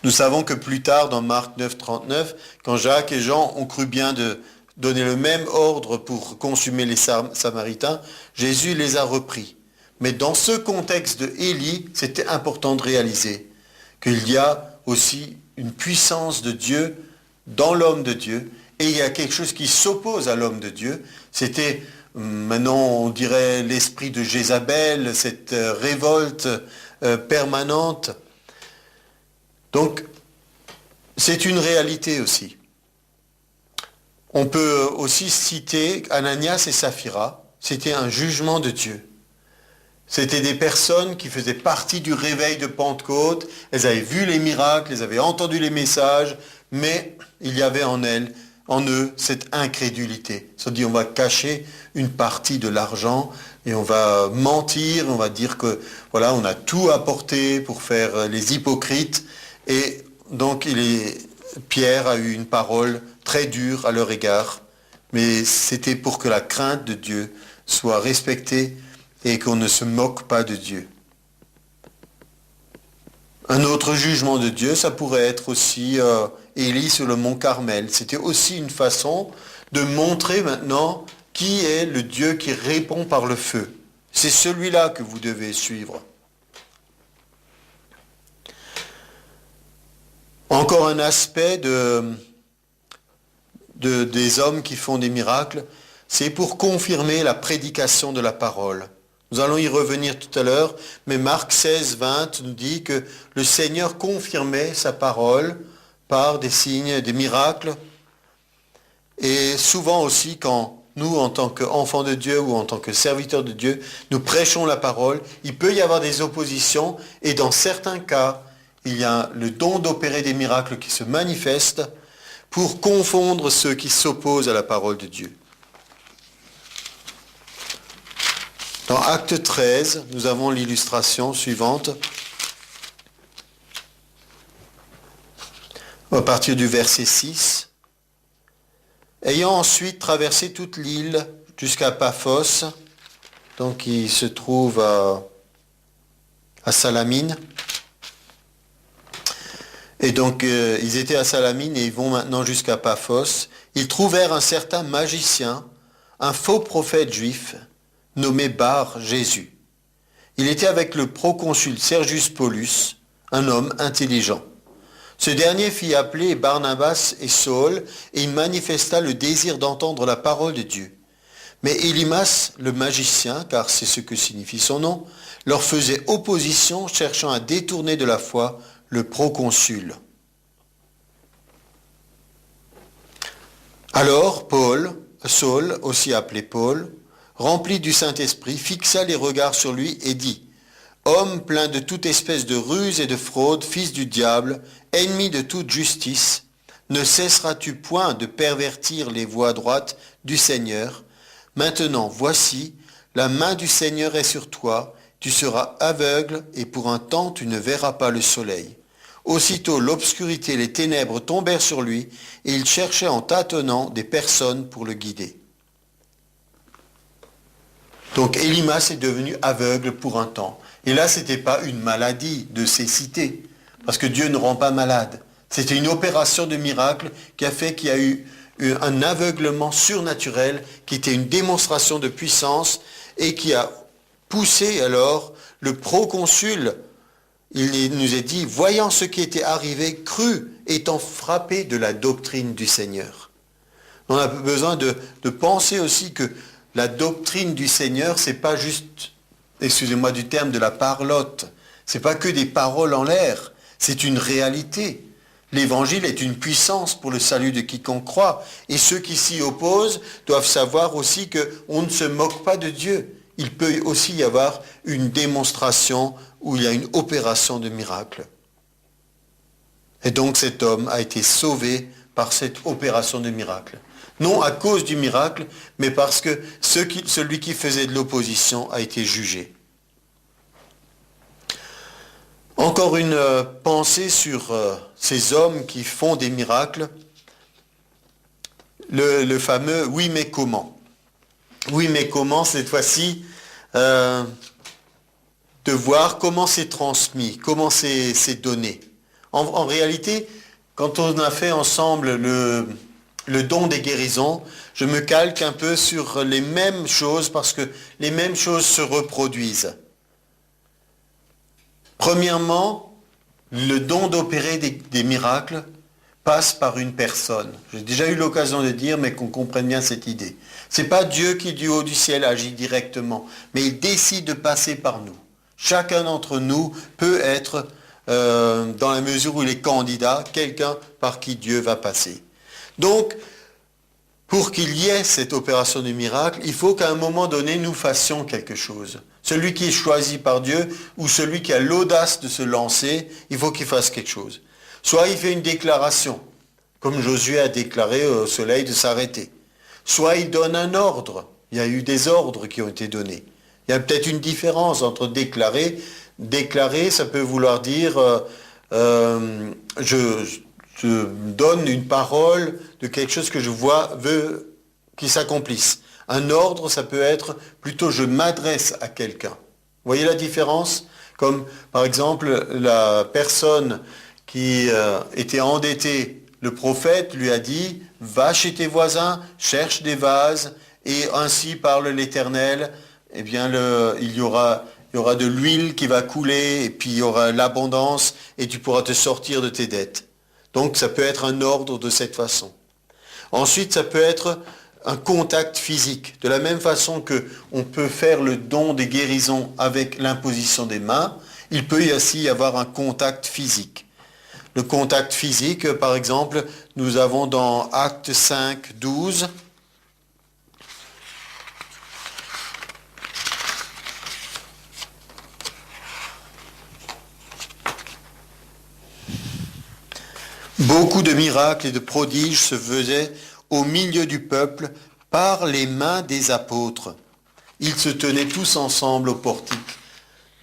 Nous savons que plus tard, dans Marc 9, 39, quand Jacques et Jean ont cru bien de donner le même ordre pour consumer les Samaritains, Jésus les a repris. Mais dans ce contexte de Élie, c'était important de réaliser qu'il y a aussi une puissance de Dieu dans l'homme de Dieu, et il y a quelque chose qui s'oppose à l'homme de Dieu. C'était, maintenant on dirait l'esprit de Jézabel, cette révolte permanente. Donc, c'est une réalité aussi. On peut aussi citer Ananias et Saphira, c'était un jugement de Dieu. C'était des personnes qui faisaient partie du réveil de Pentecôte, elles avaient vu les miracles, elles avaient entendu les messages, mais il y avait en eux, cette incrédulité. Ils se sont dit, on va cacher une partie de l'argent et on va mentir, on va dire que voilà, on a tout apporté pour faire les hypocrites. Et donc Pierre a eu une parole très dure à leur égard, mais c'était pour que la crainte de Dieu soit respectée et qu'on ne se moque pas de Dieu. Un autre jugement de Dieu, ça pourrait être aussi Élie sur le mont Carmel. C'était aussi une façon de montrer maintenant qui est le Dieu qui répond par le feu. C'est celui-là que vous devez suivre. Encore un aspect des hommes qui font des miracles, c'est pour confirmer la prédication de la parole. Nous allons y revenir tout à l'heure, mais Marc 16, 20 nous dit que le Seigneur confirmait sa parole par des signes, des miracles. Et souvent aussi, quand nous, en tant qu'enfants de Dieu ou en tant que serviteurs de Dieu, nous prêchons la parole, il peut y avoir des oppositions, et dans certains cas, il y a le don d'opérer des miracles qui se manifestent pour confondre ceux qui s'opposent à la parole de Dieu. Dans Acte 13, nous avons l'illustration suivante. À partir du verset 6. Ayant ensuite traversé toute l'île jusqu'à Paphos, donc qui se trouve à Salamine. Et donc ils étaient à Salamine et ils vont maintenant jusqu'à Paphos. Ils trouvèrent un certain magicien, un faux prophète juif, nommé Bar Jésus. Il était avec le proconsul Sergius Paulus, un homme intelligent. Ce dernier fit appeler Barnabas et Saul, et il manifesta le désir d'entendre la parole de Dieu. Mais Élymas, le magicien, car c'est ce que signifie son nom, leur faisait opposition, cherchant à détourner de la foi le proconsul. Alors Paul, Saul, aussi appelé Paul, rempli du Saint-Esprit, fixa les regards sur lui et dit, « Homme plein de toute espèce de ruse et de fraude, fils du diable, ennemi de toute justice, ne cesseras-tu point de pervertir les voies droites du Seigneur? Maintenant, voici, la main du Seigneur est sur toi, tu seras aveugle et pour un temps tu ne verras pas le soleil. » Aussitôt l'obscurité et les ténèbres tombèrent sur lui et il cherchait en tâtonnant des personnes pour le guider. Donc Élimas est devenu aveugle pour un temps. Et là, ce n'était pas une maladie de cécité, parce que Dieu ne rend pas malade. C'était une opération de miracle qui a fait qu'il y a eu un aveuglement surnaturel, qui était une démonstration de puissance et qui a poussé alors le proconsul. Il nous est dit, voyant ce qui était arrivé, crut, étant frappé de la doctrine du Seigneur. On a besoin de penser aussi que la doctrine du Seigneur, c'est pas juste, excusez-moi du terme, de la parlotte. C'est pas que des paroles en l'air. C'est une réalité. L'évangile est une puissance pour le salut de quiconque croit. Et ceux qui s'y opposent doivent savoir aussi qu'on ne se moque pas de Dieu. Il peut aussi y avoir une démonstration où il y a une opération de miracle. Et donc cet homme a été sauvé par cette opération de miracle. Non à cause du miracle, mais parce que celui qui faisait de l'opposition a été jugé. Encore une pensée sur ces hommes qui font des miracles. Le fameux « oui mais comment ». Oui mais comment, cette fois-ci, de voir comment c'est transmis, comment c'est donné. En réalité, quand on a fait ensemble le don des guérisons, je me calque un peu sur les mêmes choses parce que les mêmes choses se reproduisent. Premièrement, le don d'opérer des miracles passe par une personne. J'ai déjà eu l'occasion de dire, mais qu'on comprenne bien cette idée. Ce n'est pas Dieu qui du haut du ciel agit directement, mais il décide de passer par nous. Chacun d'entre nous peut être, dans la mesure où il est candidat, quelqu'un par qui Dieu va passer. Donc, pour qu'il y ait cette opération du miracle, il faut qu'à un moment donné, nous fassions quelque chose. Celui qui est choisi par Dieu ou celui qui a l'audace de se lancer, il faut qu'il fasse quelque chose. Soit il fait une déclaration, comme Josué a déclaré au soleil de s'arrêter. Soit il donne un ordre. Il y a eu des ordres qui ont été donnés. Il y a peut-être une différence entre déclarer. Déclarer, ça peut vouloir dire je donne une parole de quelque chose que je veux qu'il s'accomplisse. Un ordre, ça peut être plutôt je m'adresse à quelqu'un. Vous voyez la différence? Comme par exemple la personne qui était endettée, le prophète lui a dit « Va chez tes voisins, cherche des vases, et ainsi parle l'Éternel, eh bien il y aura de l'huile qui va couler, et puis il y aura l'abondance, et tu pourras te sortir de tes dettes. » Donc ça peut être un ordre de cette façon. Ensuite, ça peut être un contact physique. De la même façon qu'on peut faire le don des guérisons avec l'imposition des mains, il peut aussi y avoir un contact physique. Le contact physique, par exemple, nous avons dans Actes 5, 12, beaucoup de miracles et de prodiges se faisaient au milieu du peuple par les mains des apôtres. Ils se tenaient tous ensemble au portique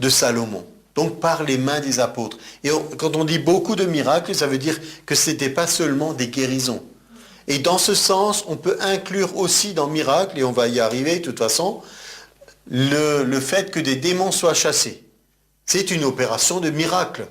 de Salomon. Donc par les mains des apôtres. Et quand on dit beaucoup de miracles, ça veut dire que ce n'était pas seulement des guérisons. Et dans ce sens, on peut inclure aussi dans miracle, et on va y arriver de toute façon, le fait que des démons soient chassés. C'est une opération de miracle.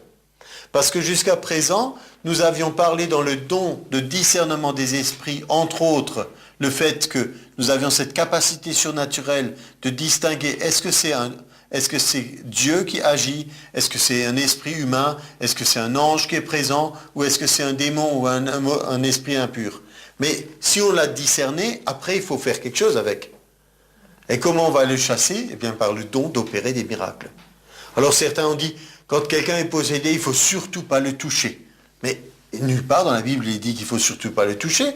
Parce que jusqu'à présent, nous avions parlé dans le don de discernement des esprits, entre autres, le fait que nous avions cette capacité surnaturelle de distinguer est-ce que c'est Dieu qui agit, est-ce que c'est un esprit humain, est-ce que c'est un ange qui est présent, ou est-ce que c'est un démon ou un esprit impur. Mais si on l'a discerné, après il faut faire quelque chose avec. Et comment on va le chasser? Eh bien par le don d'opérer des miracles. Alors certains ont dit, quand quelqu'un est possédé, il ne faut surtout pas le toucher. Mais nulle part dans la Bible il dit qu'il ne faut surtout pas le toucher.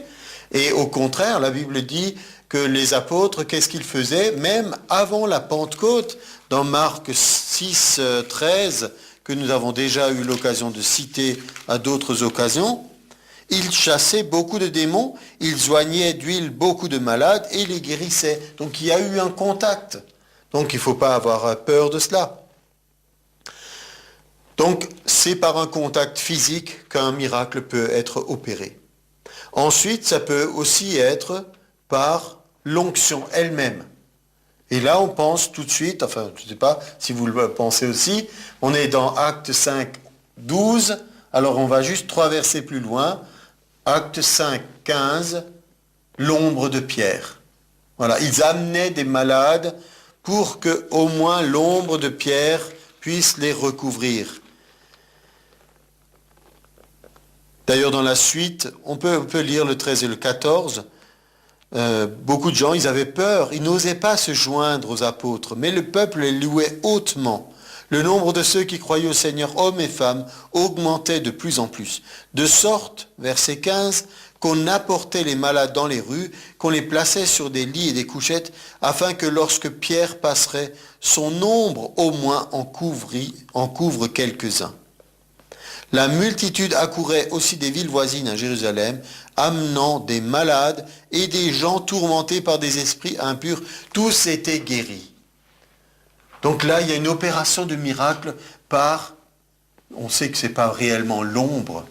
Et au contraire, la Bible dit que les apôtres, qu'est-ce qu'ils faisaient? Même avant la Pentecôte, dans Marc 6, 13, que nous avons déjà eu l'occasion de citer à d'autres occasions, ils chassaient beaucoup de démons, ils joignaient d'huile beaucoup de malades et les guérissaient. Donc il y a eu un contact. Donc il ne faut pas avoir peur de cela. Donc c'est par un contact physique qu'un miracle peut être opéré. Ensuite, ça peut aussi être par l'onction elle-même. Et là, on pense tout de suite, enfin, je ne sais pas si vous le pensez aussi, on est dans Actes 5, 12, alors on va juste 3 versets plus loin, Actes 5, 15, l'ombre de Pierre. Voilà, ils amenaient des malades pour que au moins l'ombre de Pierre puisse les recouvrir. D'ailleurs, dans la suite, on peut lire le 13 et le 14. Beaucoup de gens, ils avaient peur, ils n'osaient pas se joindre aux apôtres, mais le peuple les louait hautement. Le nombre de ceux qui croyaient au Seigneur, hommes et femmes, augmentait de plus en plus. De sorte, verset 15, qu'on apportait les malades dans les rues, qu'on les plaçait sur des lits et des couchettes, afin que lorsque Pierre passerait, son ombre au moins en couvre quelques-uns. La multitude accourait aussi des villes voisines à Jérusalem, amenant des malades et des gens tourmentés par des esprits impurs. Tous étaient guéris. Donc là, il y a une opération de miracle par, on sait que ce n'est pas réellement l'ombre,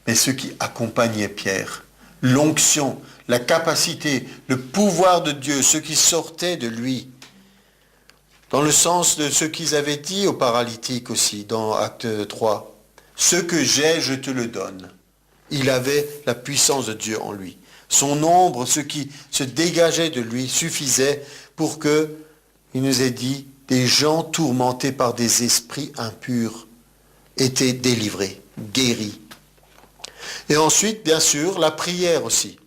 mais ce qui accompagnait Pierre. L'onction, la capacité, le pouvoir de Dieu, ce qui sortait de lui. Dans le sens de ce qu'ils avaient dit aux paralytiques aussi, dans Acte 3. Ce que j'ai, je te le donne. Il avait la puissance de Dieu en lui. Son ombre, ce qui se dégageait de lui, suffisait pour que, il nous ait dit, des gens tourmentés par des esprits impurs étaient délivrés, guéris. Et ensuite, bien sûr, la prière aussi.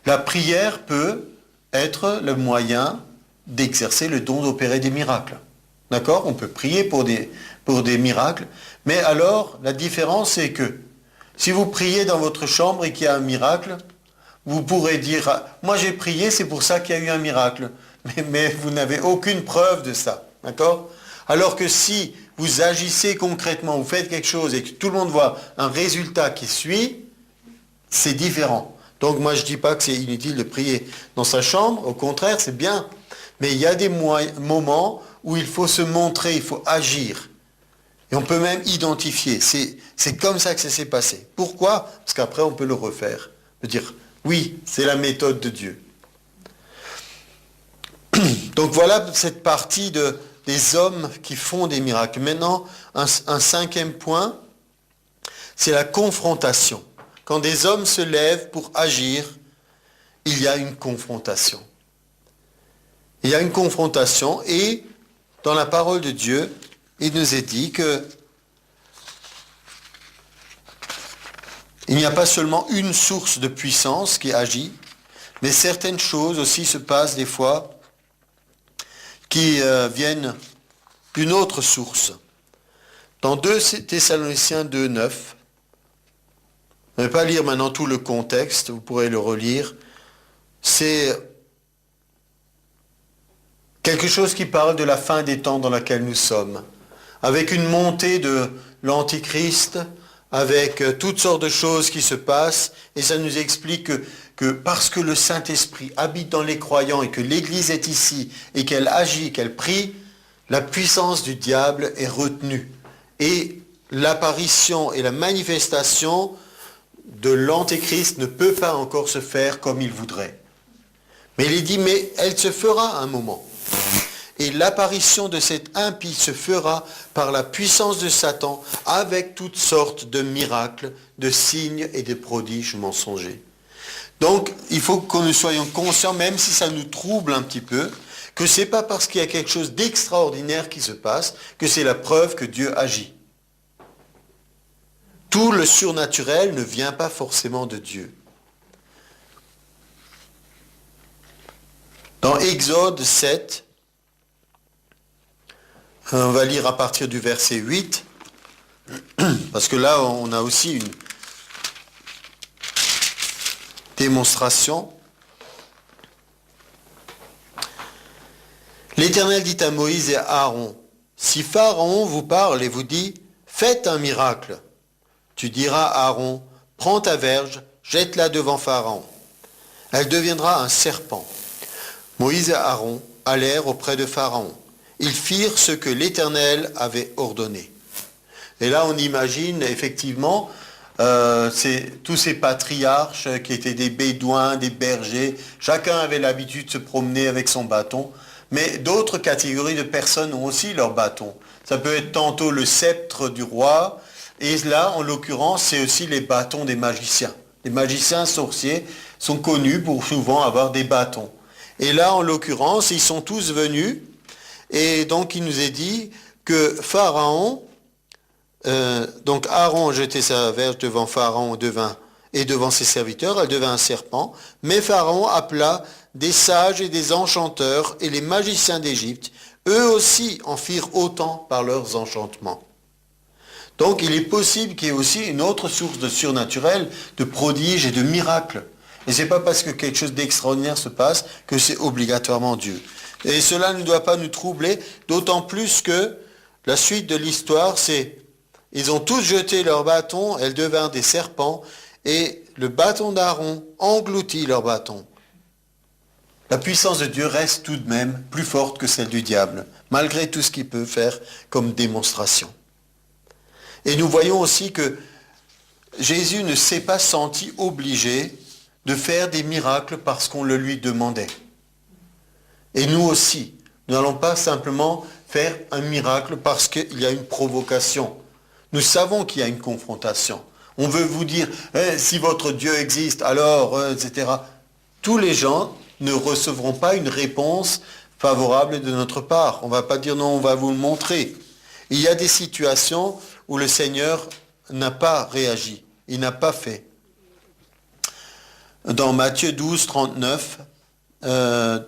La prière peut être le moyen d'exercer le don d'opérer des miracles. D'accord? On peut prier pour des miracles, mais alors la différence c'est que si vous priez dans votre chambre et qu'il y a un miracle, vous pourrez dire « Moi j'ai prié, c'est pour ça qu'il y a eu un miracle. » Mais vous n'avez aucune preuve de ça. D'accord? Alors que si vous agissez concrètement, vous faites quelque chose et que tout le monde voit un résultat qui suit, c'est différent. Donc moi je ne dis pas que c'est inutile de prier dans sa chambre, au contraire c'est bien. Mais il y a des moments où il faut se montrer, il faut agir. Et on peut même identifier. C'est comme ça que ça s'est passé. Pourquoi? Parce qu'après on peut le refaire. De dire, oui, c'est la méthode de Dieu. Donc voilà cette partie des hommes qui font des miracles. Maintenant, un 5e point, c'est la confrontation. Quand des hommes se lèvent pour agir, il y a une confrontation. Il y a une confrontation et dans la parole de Dieu, il nous est dit que il n'y a pas seulement une source de puissance qui agit, mais certaines choses aussi se passent des fois qui viennent d'une autre source. Dans 2 Thessaloniciens 2, 9, je ne vais pas lire maintenant tout le contexte, vous pourrez le relire, c'est quelque chose qui parle de la fin des temps dans laquelle nous sommes, avec une montée de l'Antichrist, avec toutes sortes de choses qui se passent, et ça nous explique que parce que le Saint-Esprit habite dans les croyants et que l'Église est ici, et qu'elle agit, qu'elle prie, la puissance du diable est retenue. Et l'apparition et la manifestation de l'Antéchrist ne peut pas encore se faire comme il voudrait. Mais il est dit, mais elle se fera à un moment. Et l'apparition de cet impie se fera par la puissance de Satan avec toutes sortes de miracles, de signes et de prodiges mensongers. Donc, il faut que nous soyons conscients, même si ça nous trouble un petit peu, que ce n'est pas parce qu'il y a quelque chose d'extraordinaire qui se passe que c'est la preuve que Dieu agit. Tout le surnaturel ne vient pas forcément de Dieu. Dans Exode 7, on va lire à partir du verset 8, parce que là on a aussi démonstration. L'Éternel dit à Moïse et à Aaron, « Si Pharaon vous parle et vous dit, « Faites un miracle », tu diras à Aaron, « Prends ta verge, jette-la devant Pharaon. Elle deviendra un serpent. » Moïse et Aaron allèrent auprès de Pharaon. Ils firent ce que l'Éternel avait ordonné. Et là, on imagine effectivement tous ces patriarches qui étaient des bédouins, des bergers. Chacun avait l'habitude de se promener avec son bâton. Mais d'autres catégories de personnes ont aussi leur bâton. Ça peut être tantôt le sceptre du roi. Et là, en l'occurrence, c'est aussi les bâtons des magiciens. Les magiciens sorciers sont connus pour souvent avoir des bâtons. Et là, en l'occurrence, ils sont tous venus. Et donc, il nous est dit que Pharaon, donc Aaron jetait sa verge devant Pharaon et devant ses serviteurs, elle devint un serpent. Mais Pharaon appela des sages et des enchanteurs et les magiciens d'Égypte. Eux aussi en firent autant par leurs enchantements. Donc, il est possible qu'il y ait aussi une autre source de surnaturel, de prodiges et de miracles. Et ce n'est pas parce que quelque chose d'extraordinaire se passe que c'est obligatoirement Dieu. Et cela ne doit pas nous troubler, d'autant plus que la suite de l'histoire, c'est ils ont tous jeté leurs bâtons, elles devinrent des serpents, et le bâton d'Aaron engloutit leur bâton. La puissance de Dieu reste tout de même plus forte que celle du diable, malgré tout ce qu'il peut faire comme démonstration. Et nous voyons aussi que Jésus ne s'est pas senti obligé de faire des miracles parce qu'on le lui demandait. Et nous aussi, nous n'allons pas simplement faire un miracle parce qu'il y a une provocation. Nous savons qu'il y a une confrontation. On veut vous dire, si votre Dieu existe, alors, etc. Tous les gens ne recevront pas une réponse favorable de notre part. On ne va pas dire non, on va vous le montrer. Il y a des situations où le Seigneur n'a pas réagi, il n'a pas fait. Dans Matthieu 12, 39,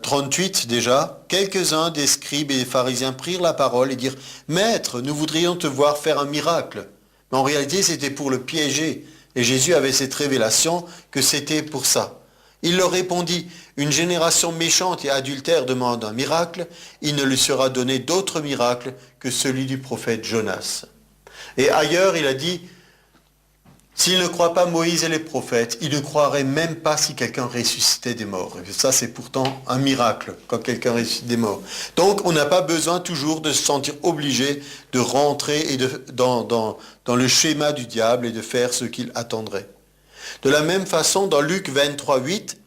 38 déjà, quelques-uns des scribes et des pharisiens prirent la parole et dirent « Maître, nous voudrions te voir faire un miracle. » Mais en réalité, c'était pour le piéger. Et Jésus avait cette révélation que c'était pour ça. Il leur répondit « Une génération méchante et adultère demande un miracle. Il ne lui sera donné d'autre miracle que celui du prophète Jonas. » Et ailleurs, il a dit « S'il ne croit pas Moïse et les prophètes, il ne croirait même pas si quelqu'un ressuscitait des morts. » Et ça, c'est pourtant un miracle, quand quelqu'un ressuscite des morts. Donc, on n'a pas besoin toujours de se sentir obligé de rentrer dans le schéma du diable et de faire ce qu'il attendrait. De la même façon, dans Luc 23, 8,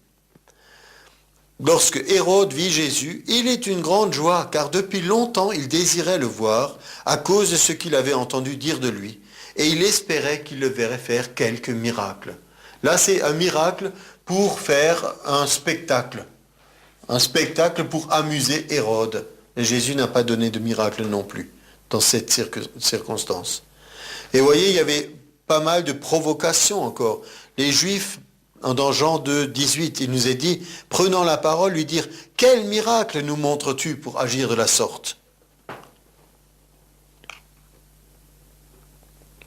lorsque Hérode vit Jésus, il est une grande joie, car depuis longtemps il désirait le voir à cause de ce qu'il avait entendu dire de lui, et il espérait qu'il le verrait faire quelques miracles. Là, c'est un miracle pour faire un spectacle pour amuser Hérode. Et Jésus n'a pas donné de miracle non plus dans cette circonstance. Et vous voyez, il y avait pas mal de provocations encore. Les Juifs, dans Jean 2, 18, il nous est dit, prenant la parole, lui dire, « Quel miracle nous montres-tu pour agir de la sorte ?»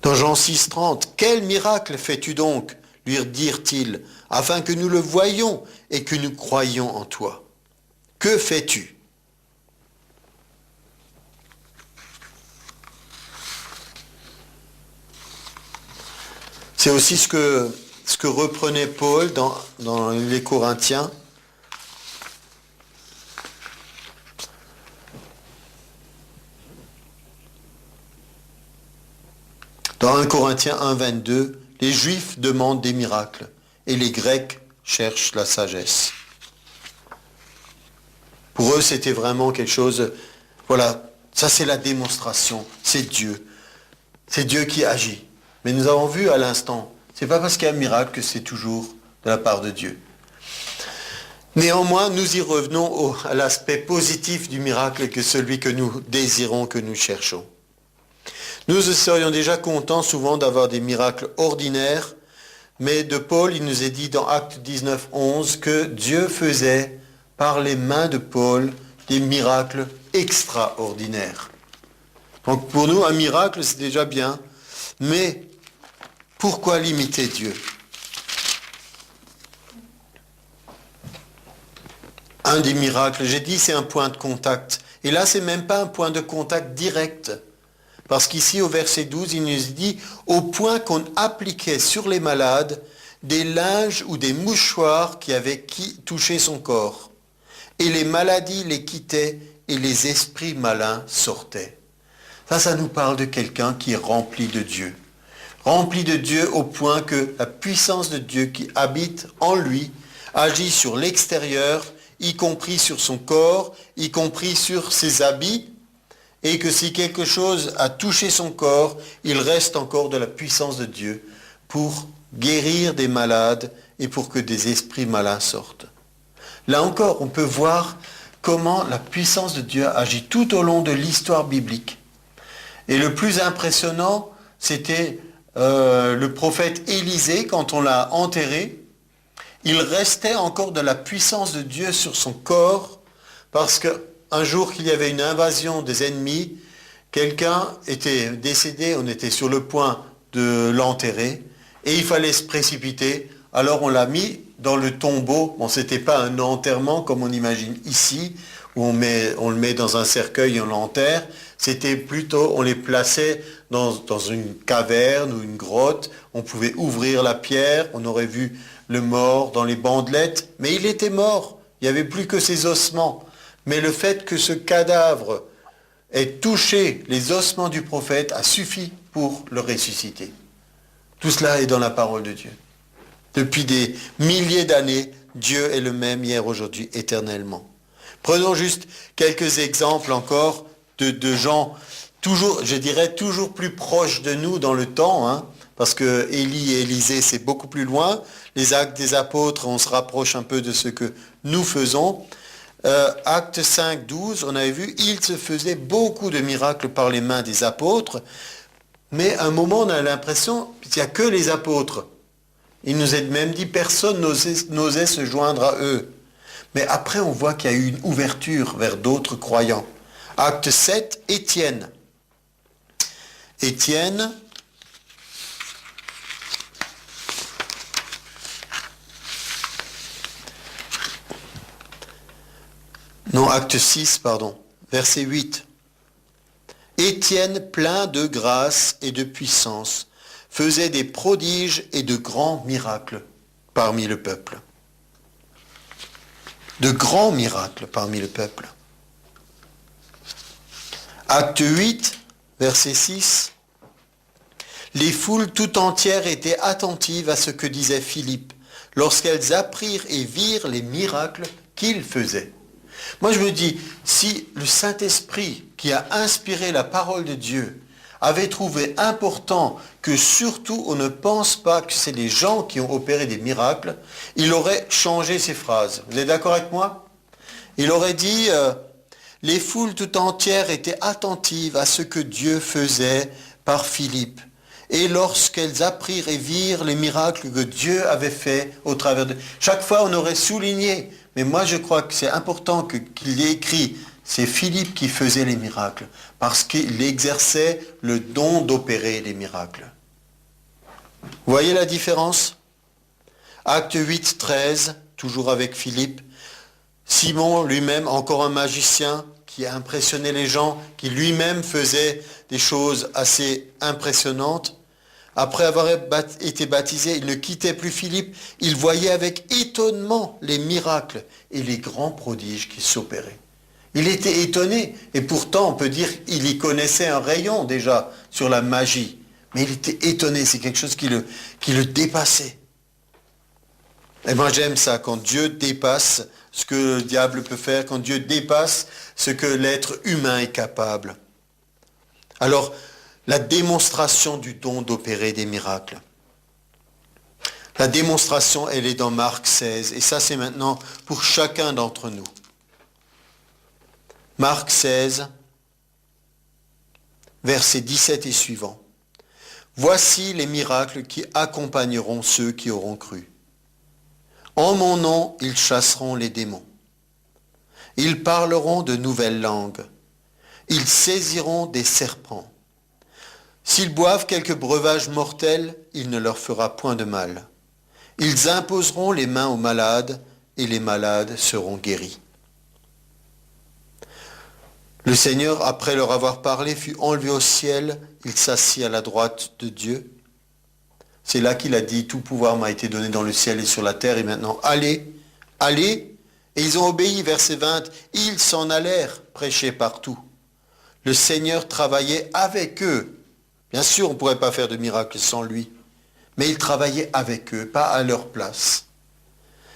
Dans Jean 6, 30, « Quel miracle fais-tu donc ?» lui dirent-ils, « afin que nous le voyions et que nous croyions en toi. Que fais-tu » C'est aussi ce que reprenait Paul dans les Corinthiens. Dans 1 Corinthiens 1, 22, les Juifs demandent des miracles et les Grecs cherchent la sagesse. Pour eux, c'était vraiment quelque chose, voilà, ça c'est la démonstration, c'est Dieu. C'est Dieu qui agit. Mais nous avons vu à l'instant, ce n'est pas parce qu'il y a un miracle que c'est toujours de la part de Dieu. Néanmoins, nous y revenons à l'aspect positif du miracle que celui que nous désirons, que nous cherchons. Nous serions déjà contents souvent d'avoir des miracles ordinaires, mais de Paul, il nous est dit dans Actes 19, 11 que Dieu faisait par les mains de Paul des miracles extraordinaires. Donc pour nous, un miracle, c'est déjà bien, mais pourquoi limiter Dieu ? Un des miracles, j'ai dit, c'est un point de contact. Et là, c'est même pas un point de contact direct. Parce qu'ici, au verset 12, il nous dit, au point qu'on appliquait sur les malades des linges ou des mouchoirs qui avaient touché son corps. Et les maladies les quittaient et les esprits malins sortaient. Ça nous parle de quelqu'un qui est rempli de Dieu. Rempli de Dieu au point que la puissance de Dieu qui habite en lui agit sur l'extérieur, y compris sur son corps, y compris sur ses habits, et que si quelque chose a touché son corps, il reste encore de la puissance de Dieu pour guérir des malades et pour que des esprits malins sortent. Là encore, on peut voir comment la puissance de Dieu agit tout au long de l'histoire biblique. Et le plus impressionnant, c'était le prophète Élisée, quand on l'a enterré. Il restait encore de la puissance de Dieu sur son corps, parce qu'un jour qu'il y avait une invasion des ennemis, quelqu'un était décédé, on était sur le point de l'enterrer, et il fallait se précipiter. Alors on l'a mis dans le tombeau. Bon, c'était pas un enterrement comme on imagine ici, où on le met dans un cercueil et on l'enterre. C'était plutôt, on les plaçait dans une caverne ou une grotte. On pouvait ouvrir la pierre, on aurait vu le mort dans les bandelettes, mais il était mort. Il n'y avait plus que ses ossements. Mais le fait que ce cadavre ait touché les ossements du prophète a suffi pour le ressusciter. Tout cela est dans la parole de Dieu. Depuis des milliers d'années, Dieu est le même hier, aujourd'hui, éternellement. Prenons juste quelques exemples encore de gens toujours, je dirais, toujours plus proches de nous dans le temps, parce que Élie et Élisée, c'est beaucoup plus loin. Les actes des apôtres, on se rapproche un peu de ce que nous faisons. Acte 5, 12, on avait vu, il se faisait beaucoup de miracles par les mains des apôtres, mais à un moment, on a l'impression qu'il n'y a que les apôtres. Il nous est même dit, personne n'osait se joindre à eux. Mais après, on voit qu'il y a eu une ouverture vers d'autres croyants. Acte 7, Étienne. Étienne, non, acte 6, pardon, verset 8. Étienne, plein de grâce et de puissance, faisait des prodiges et de grands miracles parmi le peuple. De grands miracles parmi le peuple. Acte 8, verset 6. Les foules tout entières étaient attentives à ce que disait Philippe, lorsqu'elles apprirent et virent les miracles qu'il faisait. Moi je me dis, si le Saint-Esprit qui a inspiré la parole de Dieu avait trouvé important que surtout on ne pense pas que c'est les gens qui ont opéré des miracles, il aurait changé ses phrases. Vous êtes d'accord avec moi? Il aurait dit, les foules tout entières étaient attentives à ce que Dieu faisait par Philippe. Et lorsqu'elles apprirent et virent les miracles que Dieu avait fait au travers de... Chaque fois, on aurait souligné. Mais moi, je crois que c'est important qu'il y ait écrit, c'est Philippe qui faisait les miracles, parce qu'il exerçait le don d'opérer les miracles. Vous voyez la différence? Acte 8, 13, toujours avec Philippe. Simon lui-même, encore un magicien qui a impressionné les gens, qui lui-même faisait des choses assez impressionnantes. Après avoir été baptisé, il ne quittait plus Philippe. Il voyait avec étonnement les miracles et les grands prodiges qui s'opéraient. Il était étonné, et pourtant on peut dire qu'il y connaissait un rayon déjà sur la magie. Mais il était étonné, c'est quelque chose qui le dépassait. Et moi j'aime ça, quand Dieu dépasse ce que le diable peut faire, quand Dieu dépasse ce que l'être humain est capable. Alors, la démonstration du don d'opérer des miracles. La démonstration, elle est dans Marc 16, et ça c'est maintenant pour chacun d'entre nous. Marc 16, versets 17 et suivants. Voici les miracles qui accompagneront ceux qui auront cru. En mon nom, ils chasseront les démons. Ils parleront de nouvelles langues. Ils saisiront des serpents. S'ils boivent quelques breuvages mortels, il ne leur fera point de mal. Ils imposeront les mains aux malades et les malades seront guéris. Le Seigneur, après leur avoir parlé, fut enlevé au ciel. Il s'assit à la droite de Dieu. C'est là qu'il a dit, tout pouvoir m'a été donné dans le ciel et sur la terre. Et maintenant, allez, allez. Et ils ont obéi, verset 20. Ils s'en allèrent prêcher partout. Le Seigneur travaillait avec eux. Bien sûr, on ne pourrait pas faire de miracle sans lui. Mais il travaillait avec eux, pas à leur place.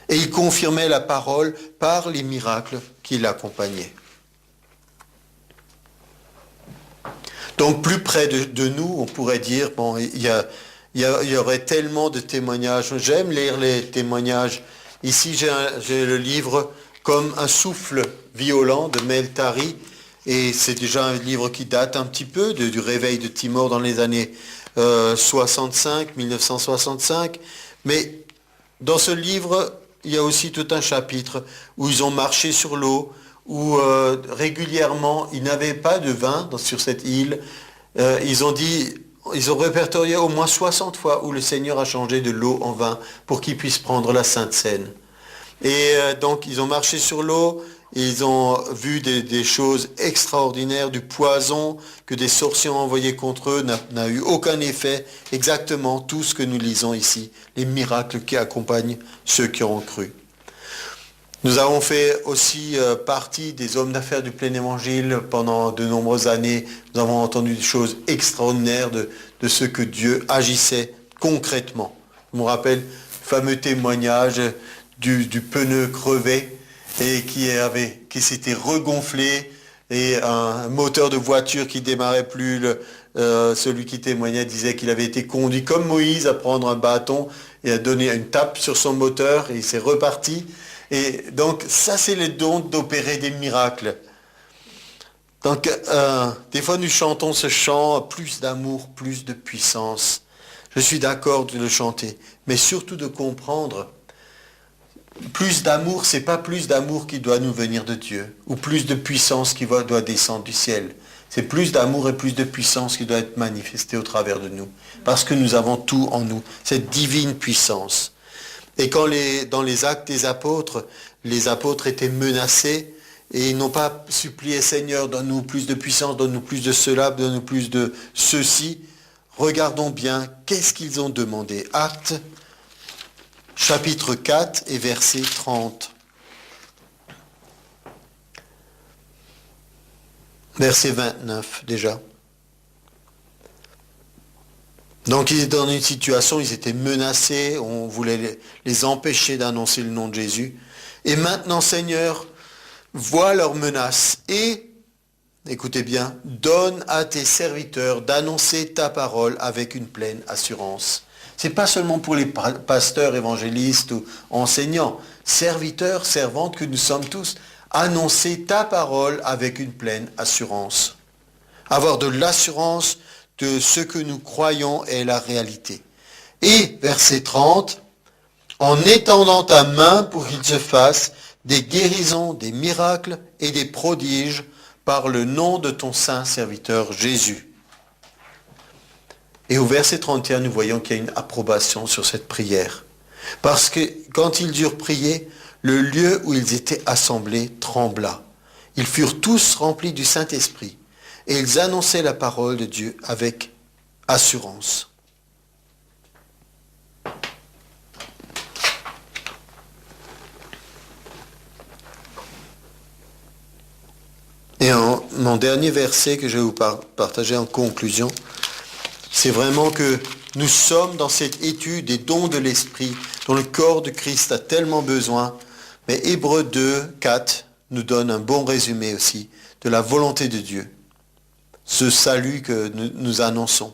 Et il confirmait la parole par les miracles qui l'accompagnaient. Donc plus près de nous, on pourrait dire, bon, il y aurait tellement de témoignages. J'aime lire les témoignages. Ici, j'ai le livre Comme un souffle violent de Mel Tari. Et c'est déjà un livre qui date un petit peu du réveil de Timor dans les années 1965. Mais dans ce livre, il y a aussi tout un chapitre où ils ont marché sur l'eau, où régulièrement, ils n'avaient pas de vin sur cette île. Ils ont répertorié au moins 60 fois où le Seigneur a changé de l'eau en vin pour qu'ils puissent prendre la Sainte Seine. Et donc, ils ont marché sur l'eau, ils ont vu des choses extraordinaires, du poison que des sorciers ont envoyé contre eux n'a eu aucun effet. Exactement tout ce que nous lisons ici, les miracles qui accompagnent ceux qui auront cru. Nous avons fait aussi partie des hommes d'affaires du plein évangile pendant de nombreuses années. Nous avons entendu des choses extraordinaires de ce que Dieu agissait concrètement. Je me rappelle le fameux témoignage du pneu crevé et qui s'était regonflé et un moteur de voiture qui démarrait plus. Celui qui témoignait disait qu'il avait été conduit comme Moïse à prendre un bâton et à donner une tape sur son moteur et il s'est reparti. Et donc, ça, c'est le don d'opérer des miracles. Donc, des fois, nous chantons ce chant, plus d'amour, plus de puissance. Je suis d'accord de le chanter, mais surtout de comprendre, plus d'amour, c'est pas plus d'amour qui doit nous venir de Dieu, ou plus de puissance qui doit descendre du ciel. C'est plus d'amour et plus de puissance qui doit être manifestée au travers de nous, parce que nous avons tout en nous, cette divine puissance. Et quand dans les actes des apôtres, les apôtres étaient menacés et ils n'ont pas supplié Seigneur, donne-nous plus de puissance, donne-nous plus de cela, donne-nous plus de ceci. Regardons bien, qu'est-ce qu'ils ont demandé. Actes, chapitre 4 et verset 30. Verset 29 déjà. Donc ils étaient dans une situation, ils étaient menacés, on voulait les empêcher d'annoncer le nom de Jésus. Et maintenant, Seigneur, vois leurs menaces et, écoutez bien, donne à tes serviteurs d'annoncer ta parole avec une pleine assurance. Ce n'est pas seulement pour les pasteurs, évangélistes ou enseignants, serviteurs, servantes que nous sommes tous, annoncer ta parole avec une pleine assurance. Avoir de l'assurance de ce que nous croyons est la réalité. Et, verset 30, en étendant ta main pour qu'il se fasse des guérisons, des miracles et des prodiges par le nom de ton saint serviteur Jésus. Et au verset 31, nous voyons qu'il y a une approbation sur cette prière. Parce que quand ils durent prier, le lieu où ils étaient assemblés trembla. Ils furent tous remplis du Saint-Esprit. Et ils annonçaient la parole de Dieu avec assurance. Et mon dernier verset que je vais vous partager en conclusion, c'est vraiment que nous sommes dans cette étude des dons de l'Esprit dont le corps de Christ a tellement besoin. Mais Hébreux 2, 4 nous donne un bon résumé aussi de la volonté de Dieu. Ce salut que nous annonçons.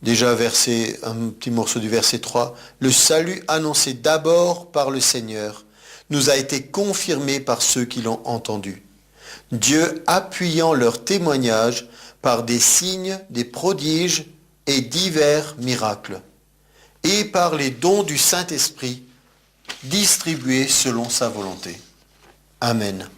Déjà un petit morceau du verset 3. Le salut annoncé d'abord par le Seigneur nous a été confirmé par ceux qui l'ont entendu. Dieu appuyant leur témoignage par des signes, des prodiges et divers miracles, et par les dons du Saint-Esprit distribués selon sa volonté. Amen.